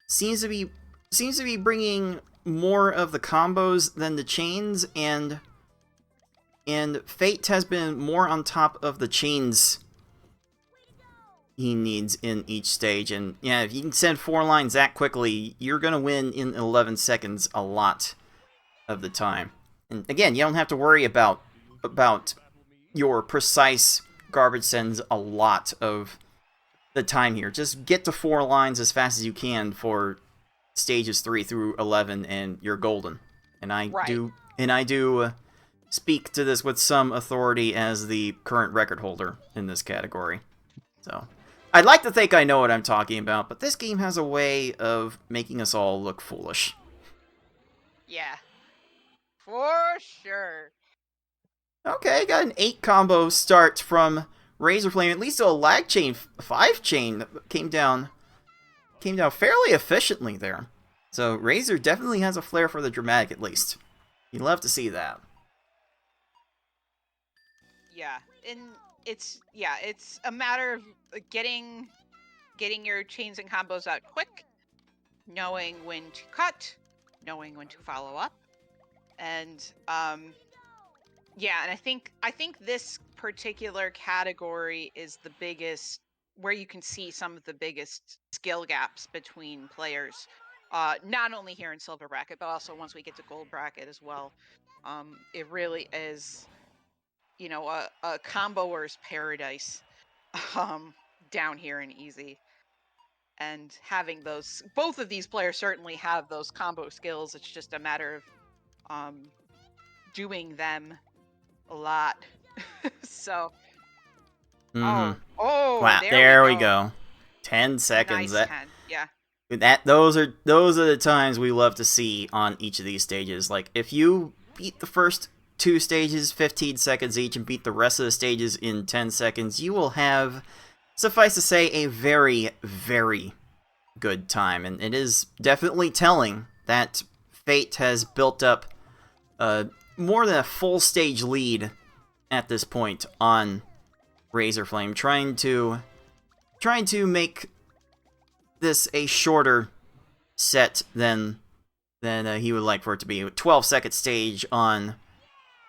seems to be bringing more of the combos than the chains, and Fate has been more on top of the chains he needs in each stage. And yeah, if you can send 4 lines that quickly, you're gonna win in 11 seconds a lot of the time. And again, you don't have to worry about your precise garbage sends a lot of the time here. Just get to 4 lines as fast as you can for stages 3 through 11, and you're golden. And I do speak to this with some authority as the current record holder in this category. So I'd like to think I know what I'm talking about, but this game has a way of making us all look foolish. Yeah. For sure. Okay, got an 8 combo start from Razorflame. At least a lag chain, 5 chain came down fairly efficiently there. So Razor definitely has a flair for the dramatic, at least. You'd love to see that. Yeah, and it's a matter of getting your chains and combos out quick, knowing when to cut, knowing when to follow up, and yeah, and I think this particular category is the biggest, where you can see some of the biggest skill gaps between players. Not only here in silver bracket, but also once we get to gold bracket as well. It really is, you know, a comboer's paradise down here in easy. And having those, both of these players certainly have those combo skills. It's just a matter of doing them a lot. So, Mm-hmm. oh, wow, there we go. 10 seconds. Nice 10, yeah. Those are the times we love to see on each of these stages. Like, if you beat the first 2 stages 15 seconds each and beat the rest of the stages in 10 seconds, you will have, suffice to say, a very, very good time. And it is definitely telling that Fate has built up more than a full stage lead at this point on Razorflame, trying to make this a shorter set than he would like for it to be. 12-second stage on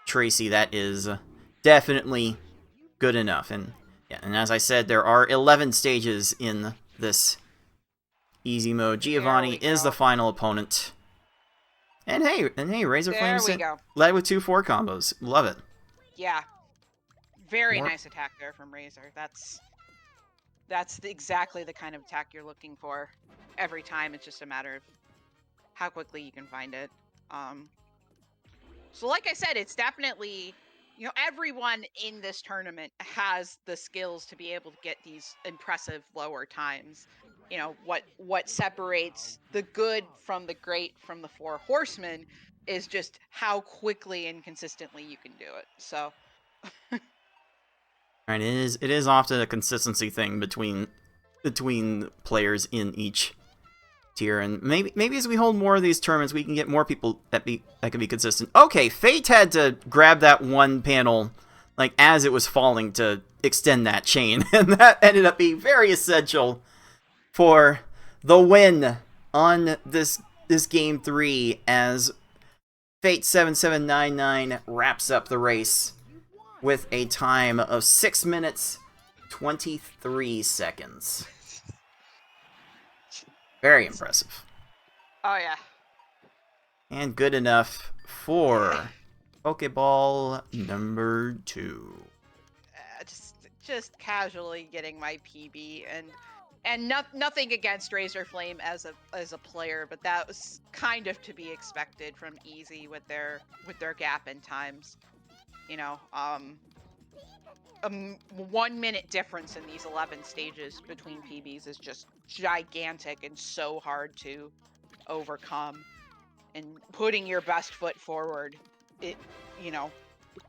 Tracy, that is definitely good enough. And yeah, and as I said, there are 11 stages in this easy mode. Giovanni is the final opponent. And hey, Razorflame led with 2-4 combos. Love it. Yeah. Very nice attack there from Razor. That's exactly the kind of attack you're looking for every time. It's just a matter of how quickly you can find it. So like I said, it's definitely, you know, everyone in this tournament has the skills to be able to get these impressive lower times. You know, what separates the good from the great from the 4 horsemen is just how quickly and consistently you can do it. So right, it is often a consistency thing between players in each tier, and maybe as we hold more of these tournaments, we can get more people that can be consistent. Okay, Fate had to grab that one panel like as it was falling to extend that chain, and that ended up being very essential for the win on this game 3 as Fate7799 wraps up the race with a time of 6 minutes 23 seconds. Very impressive. oh yeah. And good enough for Pokeball number 2. Just casually getting my PB, and nothing against Razorflame as a player, but that was kind of to be expected from Easy with their gap in times. You know, a 1 minute difference in these 11 stages between PBs is just gigantic and so hard to overcome. And putting your best foot forward, it, you know,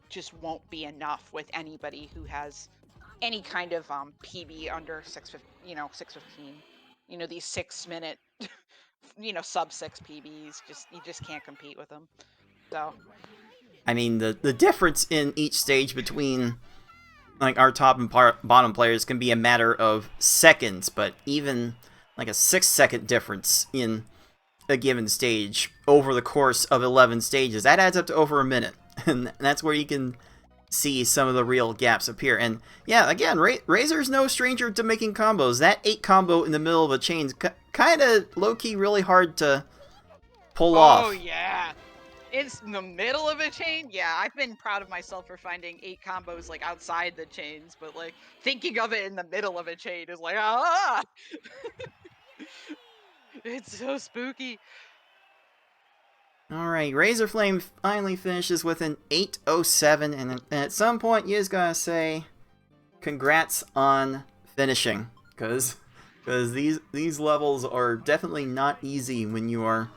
just won't be enough with anybody who has any kind of PB under 615. You know, these 6 minute, you know, sub 6 PBs, you just can't compete with them. So I mean, the difference in each stage between like our top and bottom players can be a matter of seconds, but even like a 6-second difference in a given stage over the course of 11 stages. That adds up to over a minute, and that's where you can see some of the real gaps appear. And yeah, again, Razor's no stranger to making combos. That 8 combo in the middle of a chain's kind of low-key really hard to pull off. Oh yeah, it's in the middle of a chain. Yeah, I've been proud of myself for finding 8 combos like outside the chains, but like thinking of it in the middle of a chain is like ah. It's so spooky. Alright, Razorflame finally finishes with an 8:07, and at some point you just gotta say congrats on finishing, because these levels are definitely not easy when you are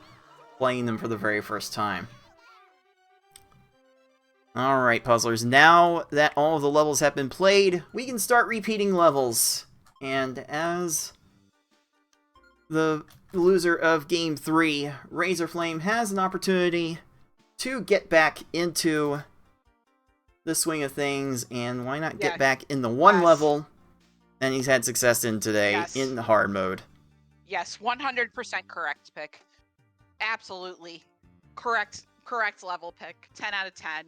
playing them for the very first time. Alright, puzzlers, now that all of the levels have been played, we can start repeating levels. And as the loser of Game 3, Razorflame has an opportunity to get back into the swing of things, and why not get back in the one level and he's had success in today in the hard mode. Yes, 100% correct pick. Absolutely. Correct level pick. 10 out of 10.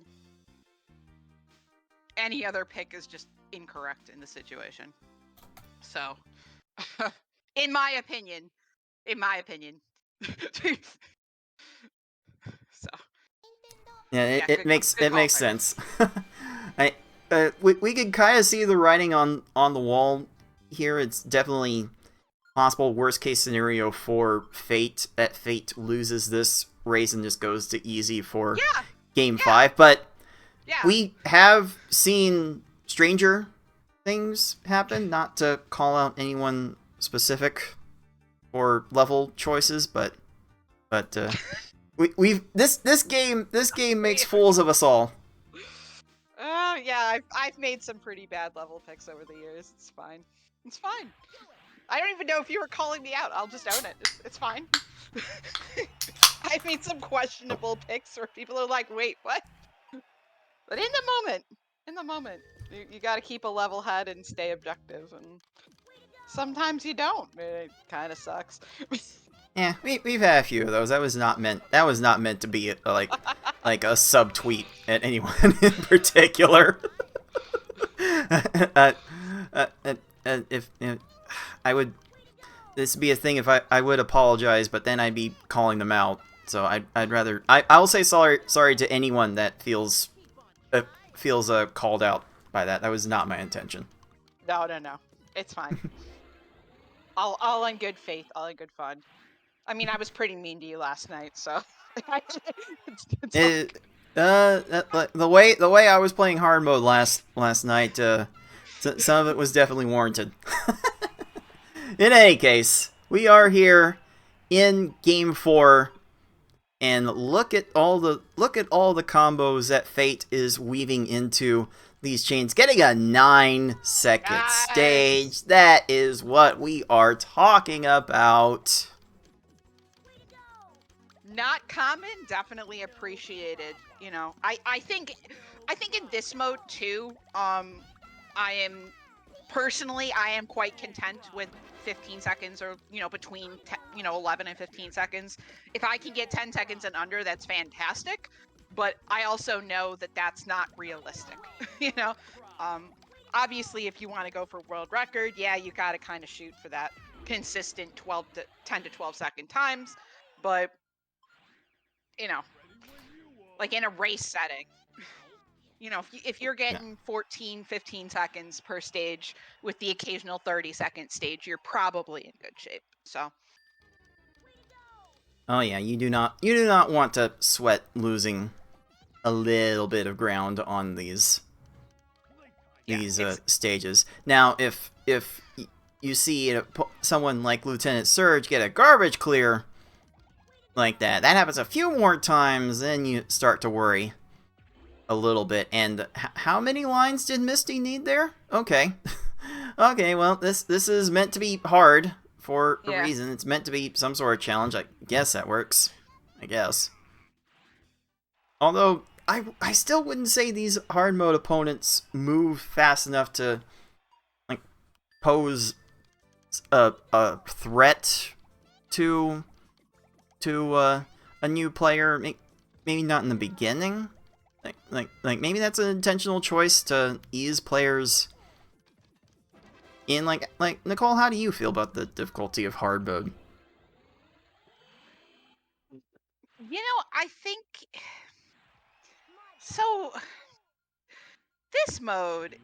Any other pick is just incorrect in the situation. So, in my opinion. So. Yeah, it makes sense. We could kind of see the writing on the wall here. It's definitely possible worst case scenario for Fate, that Fate loses this race and just goes to easy for Game 5. But we have seen stranger things happen, not to call out anyone specific or level choices, but this game makes fools of us all. Oh yeah, I've made some pretty bad level picks over the years. It's fine. It's fine. I don't even know if you were calling me out. I'll just own it. It's fine. I've made some questionable picks where people are like, "Wait, what?" But in the moment, you got to keep a level head and stay objective, and sometimes you don't. It kind of sucks. Yeah, we've had a few of those. That was not meant to be like a subtweet at anyone in particular. If I would, this would be a thing if I would apologize, but then I'd be calling them out. So I'd rather I'll say sorry to anyone that feels called out by that. That was not my intention. No, it's fine. all in good faith, all in good fun. I mean, I was pretty mean to you last night, so. The way I was playing hard mode last night, some of it was definitely warranted. In any case, we are here in Game 4, and look at all the combos that Fate is weaving into these chains, getting a 9-second stage. That is what we are talking about. Not common, definitely appreciated. You know, I think in this mode too, I am quite content with 15 seconds, or between 11 and 15 seconds. If I can get 10 seconds and under, that's fantastic. But I also know that that's not realistic. Obviously, if you want to go for world record, yeah, you got to kind of shoot for that consistent 10 to 12 second times. But like in a race setting, if you're getting 14, 15 seconds per stage with the occasional 30-second stage, you're probably in good shape. So. Oh yeah, you do not want to sweat losing a little bit of ground on these stages. Now, if you see someone like Lieutenant Surge get a garbage clear like that happens a few more times, then you start to worry a little bit. And how many lines did Misty need there? Okay. Okay, well, this is meant to be hard for a reason. It's meant to be some sort of challenge. I guess that works. I guess. Although, I still wouldn't say these hard mode opponents move fast enough to pose a threat to a new player. Maybe not in the beginning. Like maybe that's an intentional choice to ease players in. Like Nicole, how do you feel about the difficulty of hard mode? You know, I think so. This mode,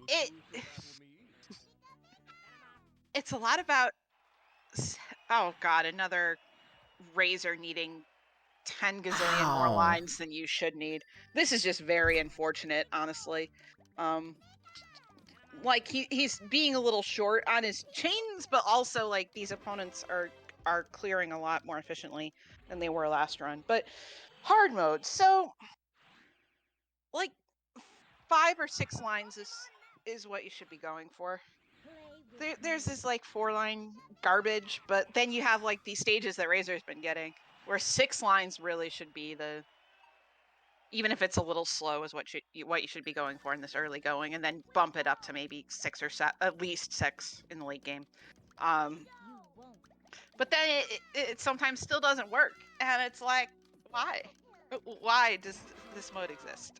it's a lot about. Oh God, another Razor needing 10 gazillion more Ow. lines than you should need. This is just very unfortunate, honestly. Like he's being a little short on his chains, but also like these opponents are clearing a lot more efficiently than they were last run. But hard mode, so like 5 or 6 lines is what you should be going for. There's this like 4-line garbage, but then you have like these stages that Razor's been getting, where 6 lines really should be the, even if it's a little slow, is what you should be going for in this early going, and then bump it up to maybe 6 or 7, at least 6 in the late game. But then it sometimes still doesn't work, and it's like, why? Why does this mode exist?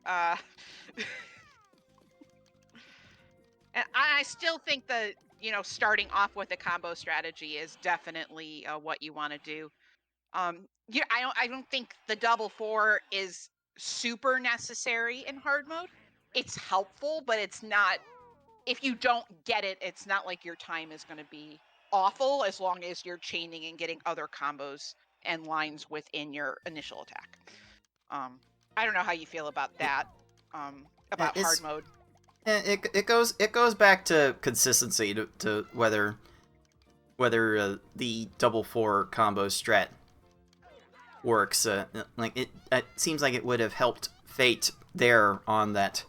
And I still think that, you know, starting off with a combo strategy is definitely what you want to do. Yeah, I don't think the double 4 is super necessary in hard mode. It's helpful, but it's not. If you don't get it, it's not like your time is going to be awful as long as you're chaining and getting other combos and lines within your initial attack. I don't know how you feel about that. About hard mode. It goes back to consistency to whether the double 4 combo strat works. Like it seems like it would have helped Fate there on that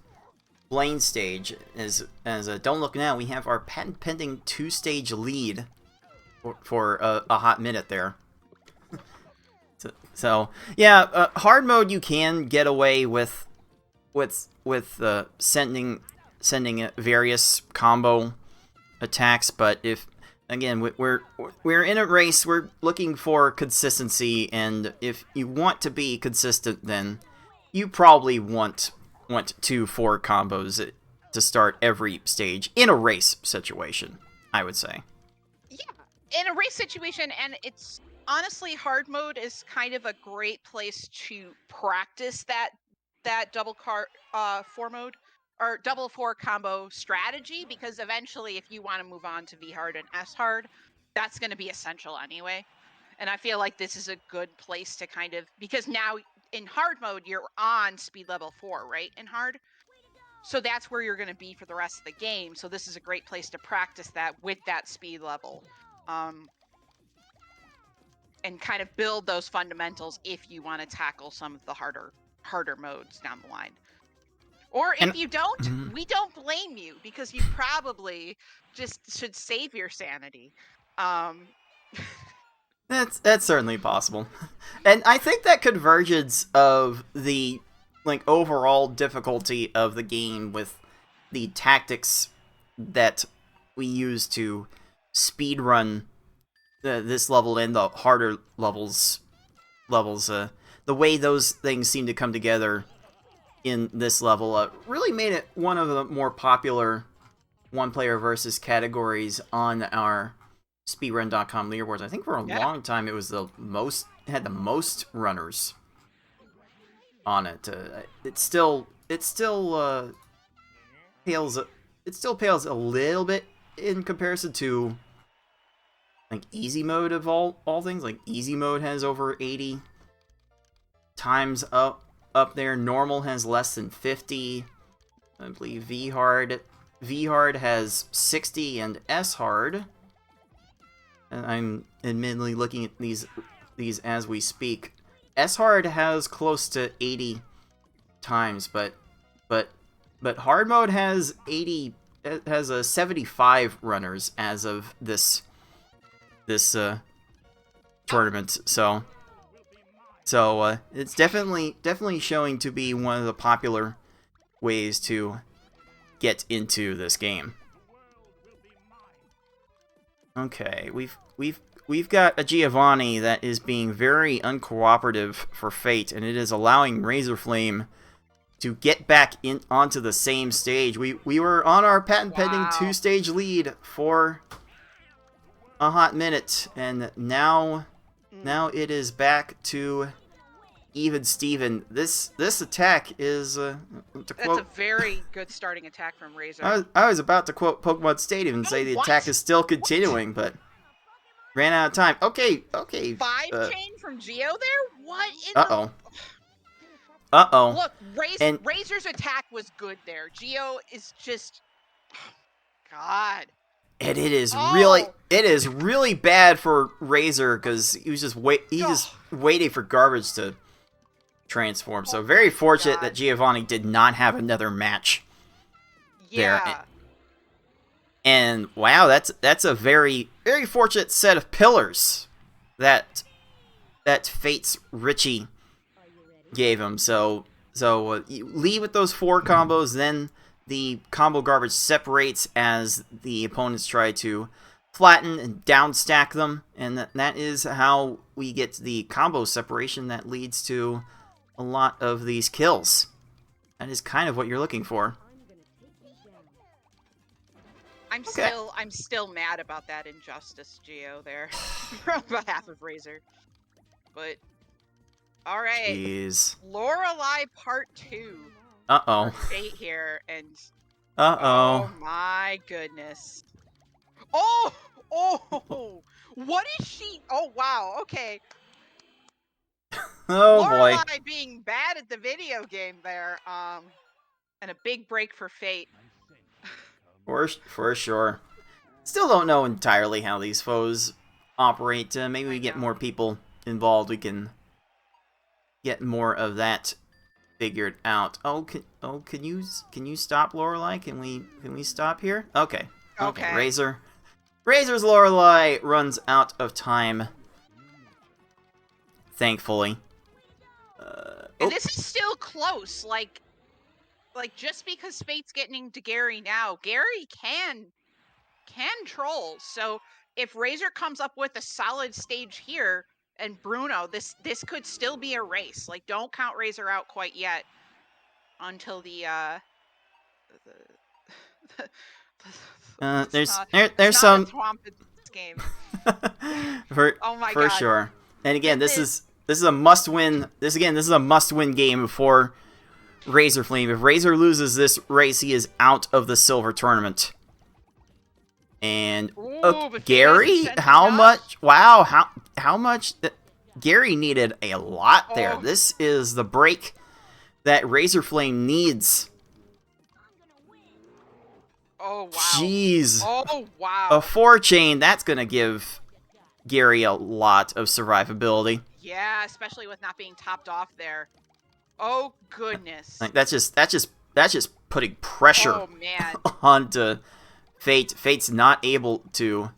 Blaine stage. As Don't Look Now, we have our patent pending 2-stage lead for a hot minute there. So yeah, hard mode you can get away with sending various combo attacks, but if again we're in a race, we're looking for consistency, and if you want to be consistent, then you probably want 2-4 combos to start every stage in a race situation, I would say. Yeah, in a race situation, and it's honestly, hard mode is kind of a great place to practice that double 4 mode or double 4 combo strategy, because eventually if you want to move on to V hard and S hard, that's going to be essential anyway. And I feel like this is a good place to kind of, because now in hard mode you're on speed level 4, right? In hard. So that's where you're going to be for the rest of the game. So this is a great place to practice that with that speed level. And kind of build those fundamentals if you want to tackle some of the harder modes down the line. Or if you don't, we don't blame you, because you probably just should save your sanity. That's certainly possible. And I think that convergence of the like overall difficulty of the game with the tactics that we use to speedrun this level and the harder levels, the way those things seem to come together in this level really made it one of the more popular one-player versus categories on our speedrun.com leaderboards. I think for a long time it was it had the most runners on it. It still pales a little bit in comparison to like easy mode of all things. Like easy mode has over 80 times up there. Normal has less than 50. I believe V hard has 60, and S hard. And I'm admittedly looking at these as we speak. S hard has close to 80 times, but hard mode has 75 runners as of this tournament. So it's definitely showing to be one of the popular ways to get into this game. Okay, we've got a Giovanni that is being very uncooperative for Fate, and it is allowing Razorflame to get back in onto the same stage. We were on our patent pending Wow. 2-stage lead for a hot minute, and now it is back to even Steven. This attack is to That's quote. a very good starting attack from Razor. I was about to quote Pokemon Stadium and say the what? attack is still continuing, but ran out of time. Okay. 5-chain from Geo there? What in Uh oh. Look, And- Razor's attack was good there. Geo is just... God. And it is Oh. really bad for Razor because he was just waiting for garbage to transform. So very fortunate God. that Giovanni did not have another match there. Yeah. And wow, that's a very fortunate set of pillars that Fate's Richie gave him. So you lead with those 4 combos, then the combo garbage separates as the opponents try to flatten and down stack them, and that is how we get the combo separation that leads to a lot of these kills. That is kind of what you're looking for. I'm still mad about that injustice, Geo, there. On behalf of Razor. But alright. Jeez. Lorelei Part 2. Uh-oh. Fate here, and Uh-oh. oh my goodness. Oh! What is she? Oh wow, okay. Oh boy. Lorelei being bad at the video game there, and a big break for Fate. For sure. Still don't know entirely how these foes operate. Maybe we get more people involved. We can get more of that figured out. Can you stop Lorelei? Can we stop here? Okay. Okay. Razor's Lorelei runs out of time. Thankfully. And this is still close. Like just because Fate's getting to Gary now, Gary can troll. So if Razor comes up with a solid stage here, and Bruno, this could still be a race. Like, don't count Razor out quite yet until there's some swamp in this game. oh my for God. sure. And again, this is a must-win. This is a must-win game for Razorflame. If Razor loses this race, he is out of the silver tournament. And Gary, how much? Wow, how much? Gary needed a lot there. This is the break that Razorflame needs. Oh wow! Jeez. Oh wow! A 4-chain, that's gonna give Gary a lot of survivability. Yeah, especially with not being topped off there. Oh goodness! Like that's just putting pressure onto Fate. Fate's not able to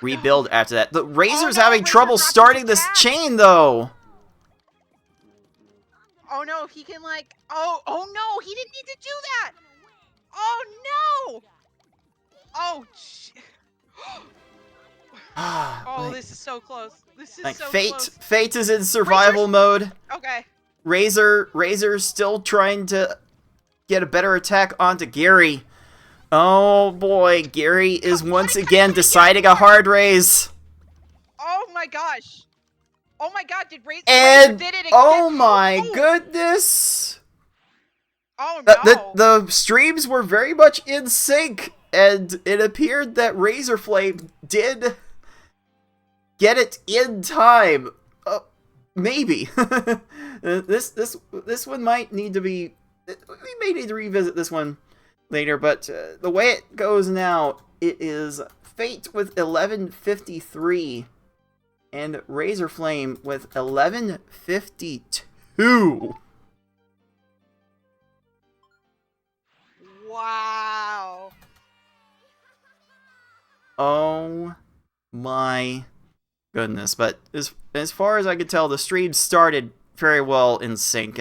rebuild after that. The Razor's having trouble starting this chain though. Oh no, he can like. Oh no, he didn't need to do that. Oh no! Oh. Oh, this is so close. This is like so close. close. Fate is in survival mode. Okay. Razor's still trying to get a better attack onto Gary. Oh boy, Gary is once again deciding a hard raise. Oh my gosh. Oh my god, Razor did it again. Oh my goodness. Oh no. The streams were very much in sync, and it appeared that Razorflame did get it in time. Maybe. This one might need to be... We may need to revisit this one later, but the way it goes now, it is Fate with 1153 and Razorflame with 1152. Wow. Oh my goodness. But as far as I could tell, the stream started very well in sync,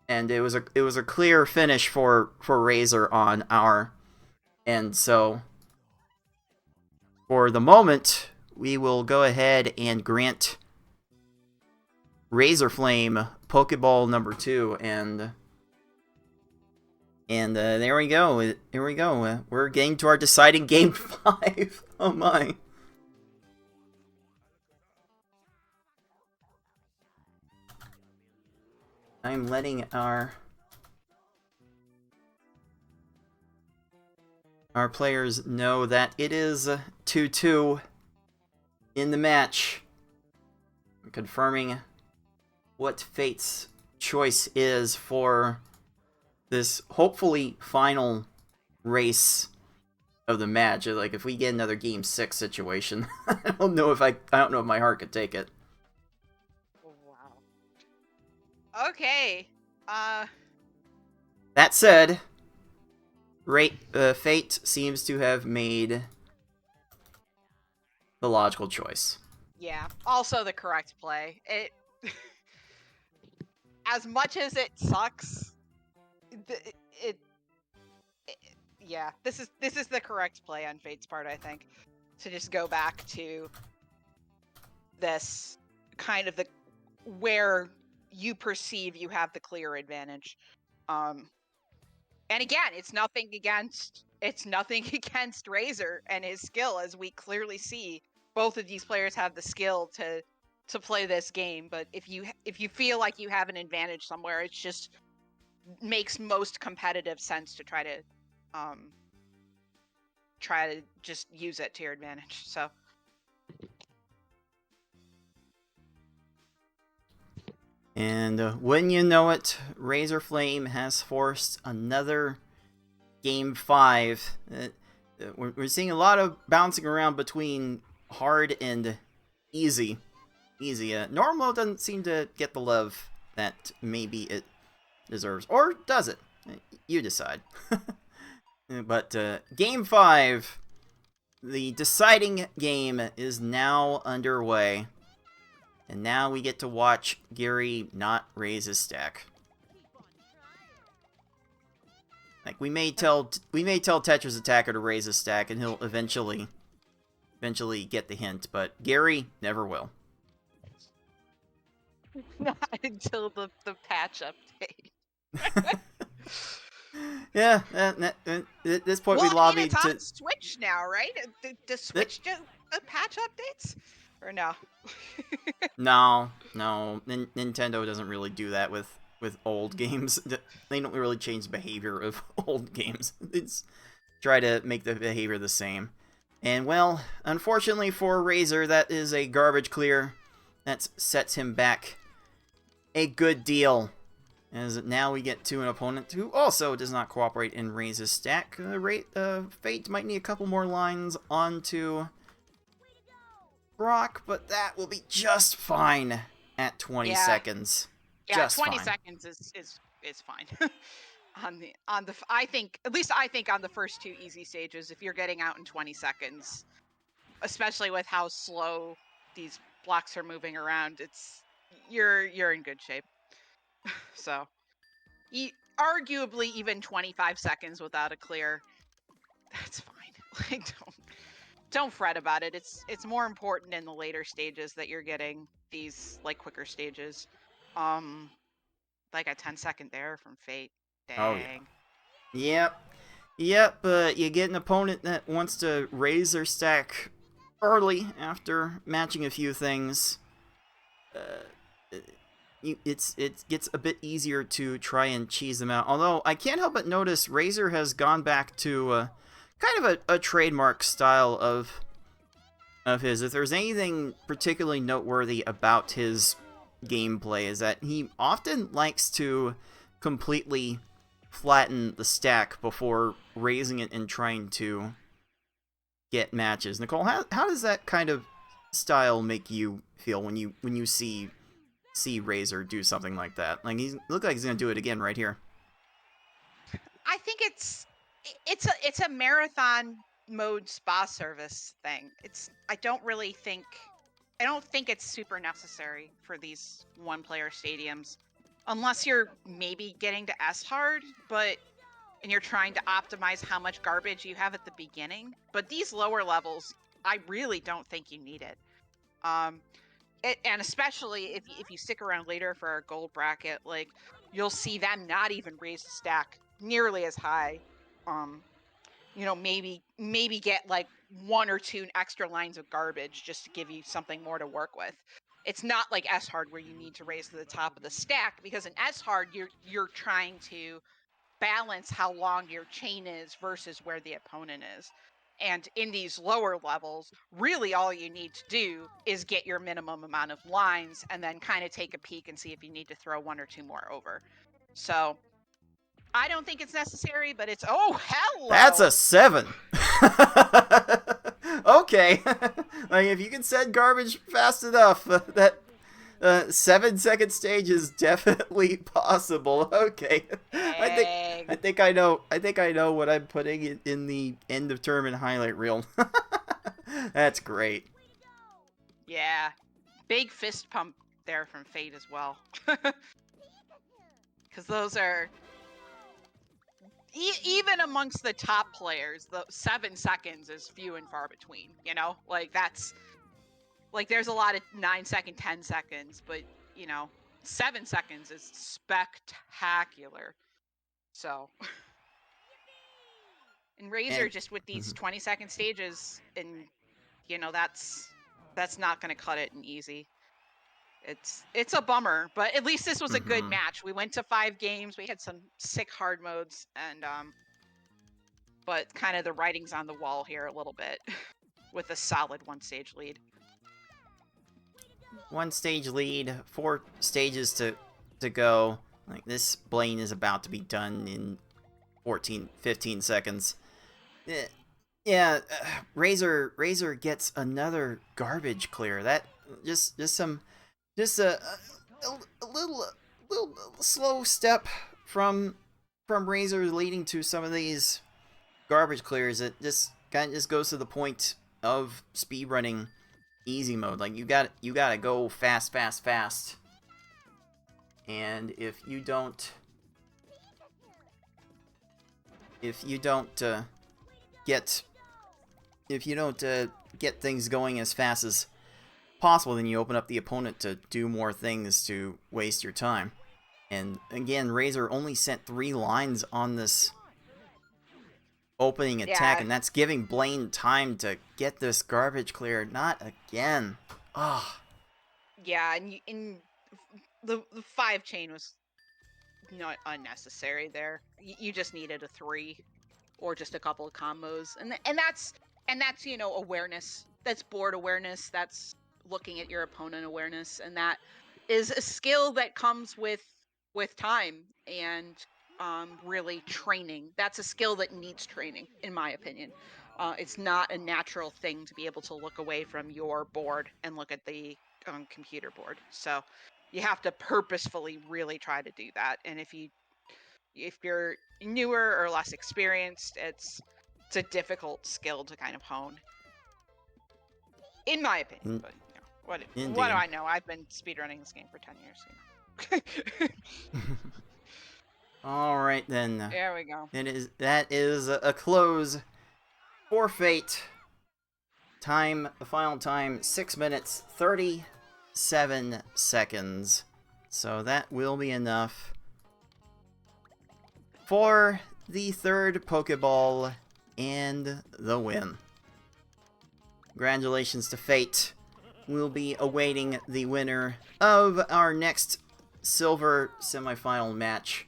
and it was a clear finish for Razor on our end. So for the moment, we will go ahead and grant Razorflame Pokeball number 2, and there we go. Here we go. We're getting to our deciding game 5. Oh my. I'm letting our players know that it is 2-2 in the match. I'm confirming what Fate's choice is for this hopefully final race of the match. Like, if we get another game 6 situation, I don't know if my heart could take it. Wow. Okay. That said, Fate seems to have made the logical choice. Yeah. Also the correct play. It as much as it sucks, yeah, this is the correct play on Fate's part, I think. To just go back to this kind of where you perceive you have the clear advantage. And again, it's nothing against Razor and his skill, as we clearly see. Both of these players have the skill to play this game, but if you feel like you have an advantage somewhere, it just makes most competitive sense to try to just use it to your advantage. So And when you know it, Razorflame has forced another game 5. We're seeing a lot of bouncing around between hard and easy. Normal doesn't seem to get the love that maybe it deserves. Or does it? You decide. But game 5, the deciding game, is now underway. And now we get to watch Gary not raise his stack. Like, we may tell Tetra's attacker to raise his stack, and he'll eventually get the hint, but Gary never will. not until the patch update. Yeah, at this point we lobbied it's on to Switch now, right? Does Switch do the patch updates? Or no? No. Nintendo doesn't really do that with old games. They don't really change the behavior of old games. It's try to make the behavior the same. And, well, unfortunately for Razor, that is a garbage clear. That sets him back a good deal. As now we get to an opponent who also does not cooperate and raise his stack. Fate might need a couple more lines onto Brock, but that will be just fine at 20 seconds. Yeah, just 20 fine. seconds is fine. I think on the first 2 easy stages, if you're getting out in 20 seconds, especially with how slow these blocks are moving around, you're in good shape. So, arguably even 25 seconds without a clear, that's fine. Like, don't fret about it. It's more important in the later stages that you're getting these like quicker stages. Like a 10-second there from Fate. Dang. Oh yeah. Yep, but you get an opponent that wants to raise their stack early after matching a few things. It gets a bit easier to try and cheese them out. Although, I can't help but notice Razor has gone back to kind of a trademark style of his. If there's anything particularly noteworthy about his gameplay, is that he often likes to completely flatten the stack before raising it and trying to get matches. Nicole, how does that kind of style make you feel when you see Razor do something like that? Like, look like he's gonna do it again right here. I think it's a marathon mode spa service thing. I don't think it's super necessary for these one-player stadiums, unless you're maybe getting to S hard, and you're trying to optimize how much garbage you have at the beginning. But these lower levels, I really don't think you need it. And especially if you stick around later for our gold bracket, like you'll see them not even raise the stack nearly as high. You know, maybe get like 1 or 2 extra lines of garbage just to give you something more to work with. It's not like S hard where you need to raise to the top of the stack, because in S hard you're trying to balance how long your chain is versus where the opponent is. And in these lower levels, really all you need to do is get your minimum amount of lines and then kind of take a peek and see if you need to throw 1 or 2 more over. So I don't think it's necessary, but it's, oh, hello! That's a 7. Okay. Like, if you can send garbage fast enough, that 7-second stage is definitely possible. Okay. I think I know what I'm putting in the end of tournament highlight reel. That's great. Yeah. Big fist pump there from Fate as well. Because those are... even amongst the top players, the 7 seconds is few and far between, you know? Like, that's... Like, there's a lot of 9-second, 10 seconds, but, you know, 7 seconds is spectacular. So... And Razor, just with these 20-second stages, and, you know, that's not going to cut it in easy. It's a bummer, but at least this was a good match. We went to 5 games. We had some sick hard modes, and but kind of the writing's on the wall here a little bit with a solid 1-stage lead. 1-stage lead, 4 stages to go. Like, this Blaine is about to be done in 15 seconds. Yeah, Razor gets another garbage clear. That just a little slow step from Razor leading to some of these garbage clears. It just kind of just goes to the point of speedrunning easy mode. Like, you gotta go fast. And if you don't get things going as fast as possible, then you open up the opponent to do more things to waste your time. And again, Razor only sent 3 lines on this opening attack, and that's giving Blaine time to get this garbage clear. Not again. Ah. Yeah, and the 5 chain was not unnecessary there. You just needed a 3 or just a couple of combos, and that's you know, awareness. That's board awareness. That's looking at your opponent awareness, and that is a skill that comes with time and really training. That's a skill that needs training, in my opinion. It's not a natural thing to be able to look away from your board and look at the computer board. So you have to purposefully really try to do that. And if you're newer or less experienced, it's a difficult skill to kind of hone, in my opinion. But you know, what do I know? I've been speedrunning this game for 10 years. You know. All right then. There we go. That is a close for Fate. Time, the final time, 6 minutes 37 seconds. So that will be enough for the 3rd Pokeball and the win. Congratulations to Fate. We'll be awaiting the winner of our next Silver semifinal match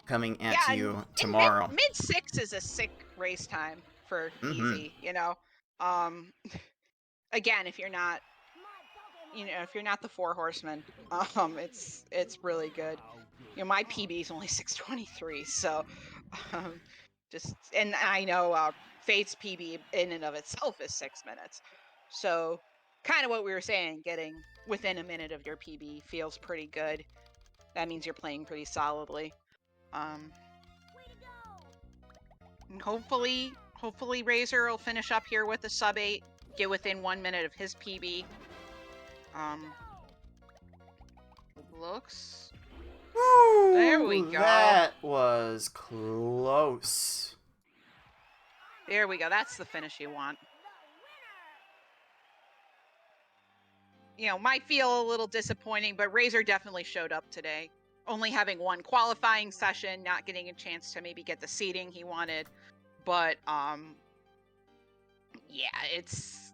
coming at you tomorrow. Mid-6 is a sick race time for easy, you know. Again, if you're not the 4 horsemen, it's really good. You know, my PB is only 623, so and I know Fate's PB in and of itself is 6 minutes. So kind of what we were saying, getting within a minute of your PB feels pretty good. That means you're playing pretty solidly. And hopefully Razor will finish up here with a sub-8, get within 1 minute of his PB. Looks... Woo, there we go. That was close. There we go. That's the finish you want. You know, might feel a little disappointing, but Razor definitely showed up today. Only having one qualifying session, not getting a chance to maybe get the seating he wanted. But, yeah, it's...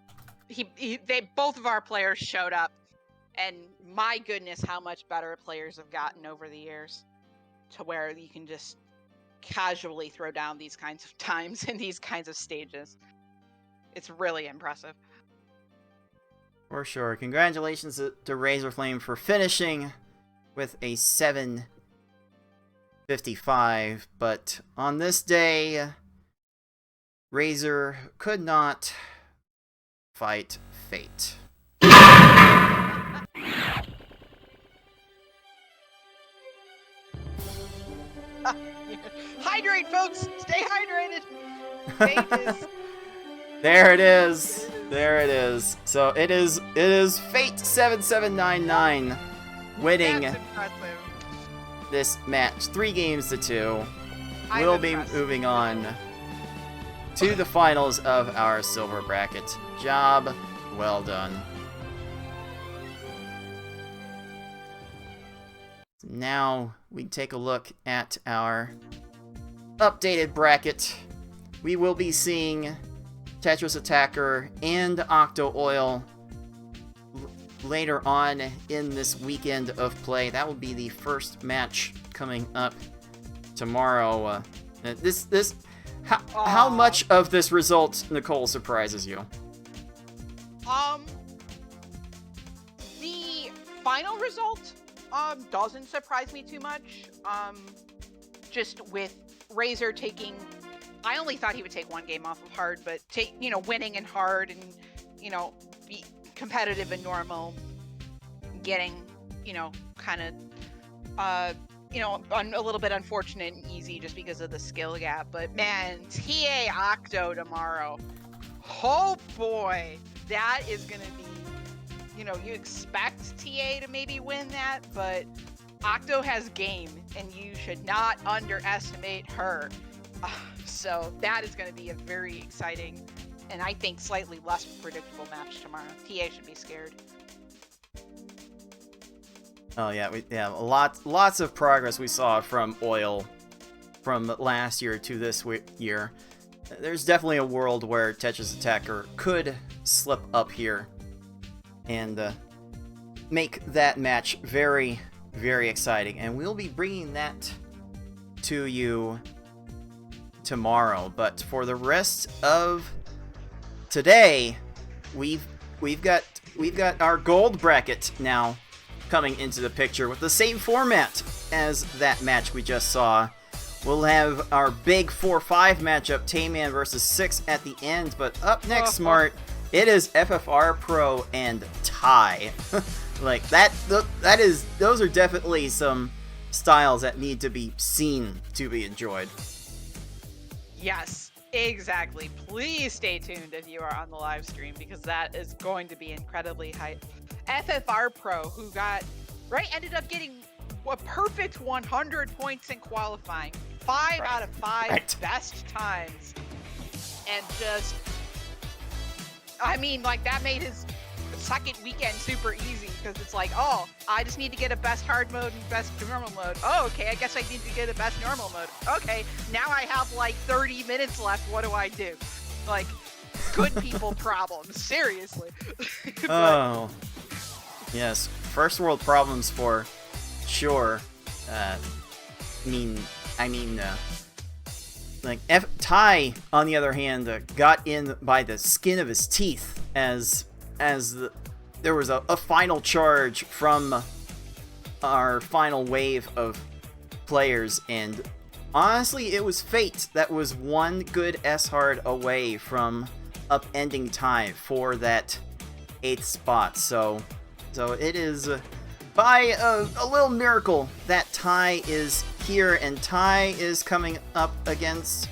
both of our players showed up. And my goodness, how much better players have gotten over the years. To where you can just casually throw down these kinds of times in these kinds of stages. It's really impressive. For sure. Congratulations to Razorflame for finishing with a 7:55. But on this day, Razor could not fight Fate. Hydrate, folks! Stay hydrated! Fate is... There it is. There it is. So it is Fate7799 winning That's impressive. this match 3-2. I'm We'll be impressed. moving on to the finals of our silver bracket. Job well done. Now we take a look at our updated bracket. We will be seeing Tetris Attacker and Octo Oil later on in this weekend of play. That will be the first match coming up tomorrow. How much of this result, Nicole, surprises you? The final result doesn't surprise me too much. Just with Razor taking, I only thought he would take one game off of hard, but winning in hard and be competitive and normal, getting kind of a little bit unfortunate and easy just because of the skill gap. But man, TA Octo tomorrow, oh boy, that is gonna be, you expect TA to maybe win that, but Octo has game, and you should not underestimate her. So that is going to be a very exciting, and I think slightly less predictable match tomorrow. TA should be scared. Oh yeah, lots of progress we saw from Oil from last year to this year. There's definitely a world where Tetris Attacker could slip up here and make that match very, very exciting, and we'll be bringing that to you tomorrow. But for the rest of today, we've got our gold bracket now coming into the picture with the same format as that match we just saw. We'll have our big 4-5 matchup, Tayman versus 6 at the end, but up next, Smart, it is FFR Pro and Ty. Like those are definitely some styles that need to be seen to be enjoyed. Yes, exactly. Please stay tuned if you are on the live stream, because that is going to be incredibly hype. FFR Pro, who ended up getting a perfect 100 points in qualifying, 5 out of 5 best times, and just, that made his second weekend super easy, because it's like, oh, I just need to get a best hard mode and best normal mode. Oh, okay, I guess I need to get a best normal mode. Okay, now I have 30 minutes left. What do I do? Good people problems, seriously. Oh, yes, first world problems for sure. Ty, on the other hand, got in by the skin of his teeth as there was a final charge from our final wave of players, and honestly, it was Fate that was one good S-hard away from upending Ty for that 8th spot. So it is by a little miracle that Ty is here, and Ty is coming up against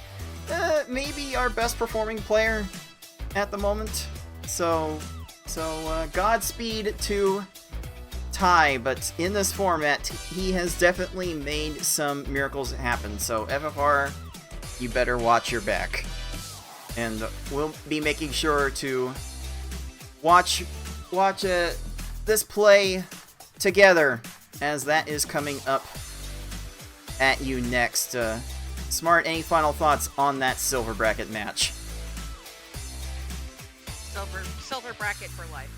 maybe our best performing player at the moment. So Godspeed to Ty, but in this format, he has definitely made some miracles happen. So FFR, you better watch your back. And we'll be making sure to watch this play together, as that is coming up at you next. Smart, any final thoughts on that silver bracket match? Silver bracket for life.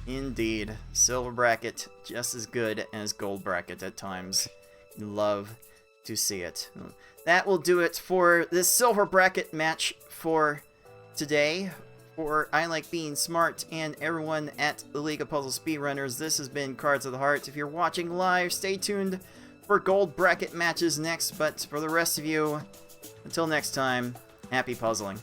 Indeed. Silver bracket, just as good as gold bracket at times. You love to see it. That will do it for this silver bracket match for today. For I Like Being Smart and everyone at the League of Puzzle Speedrunners, this has been Cards of the Heart. If you're watching live, stay tuned for gold bracket matches next. But for the rest of you, until next time, happy puzzling.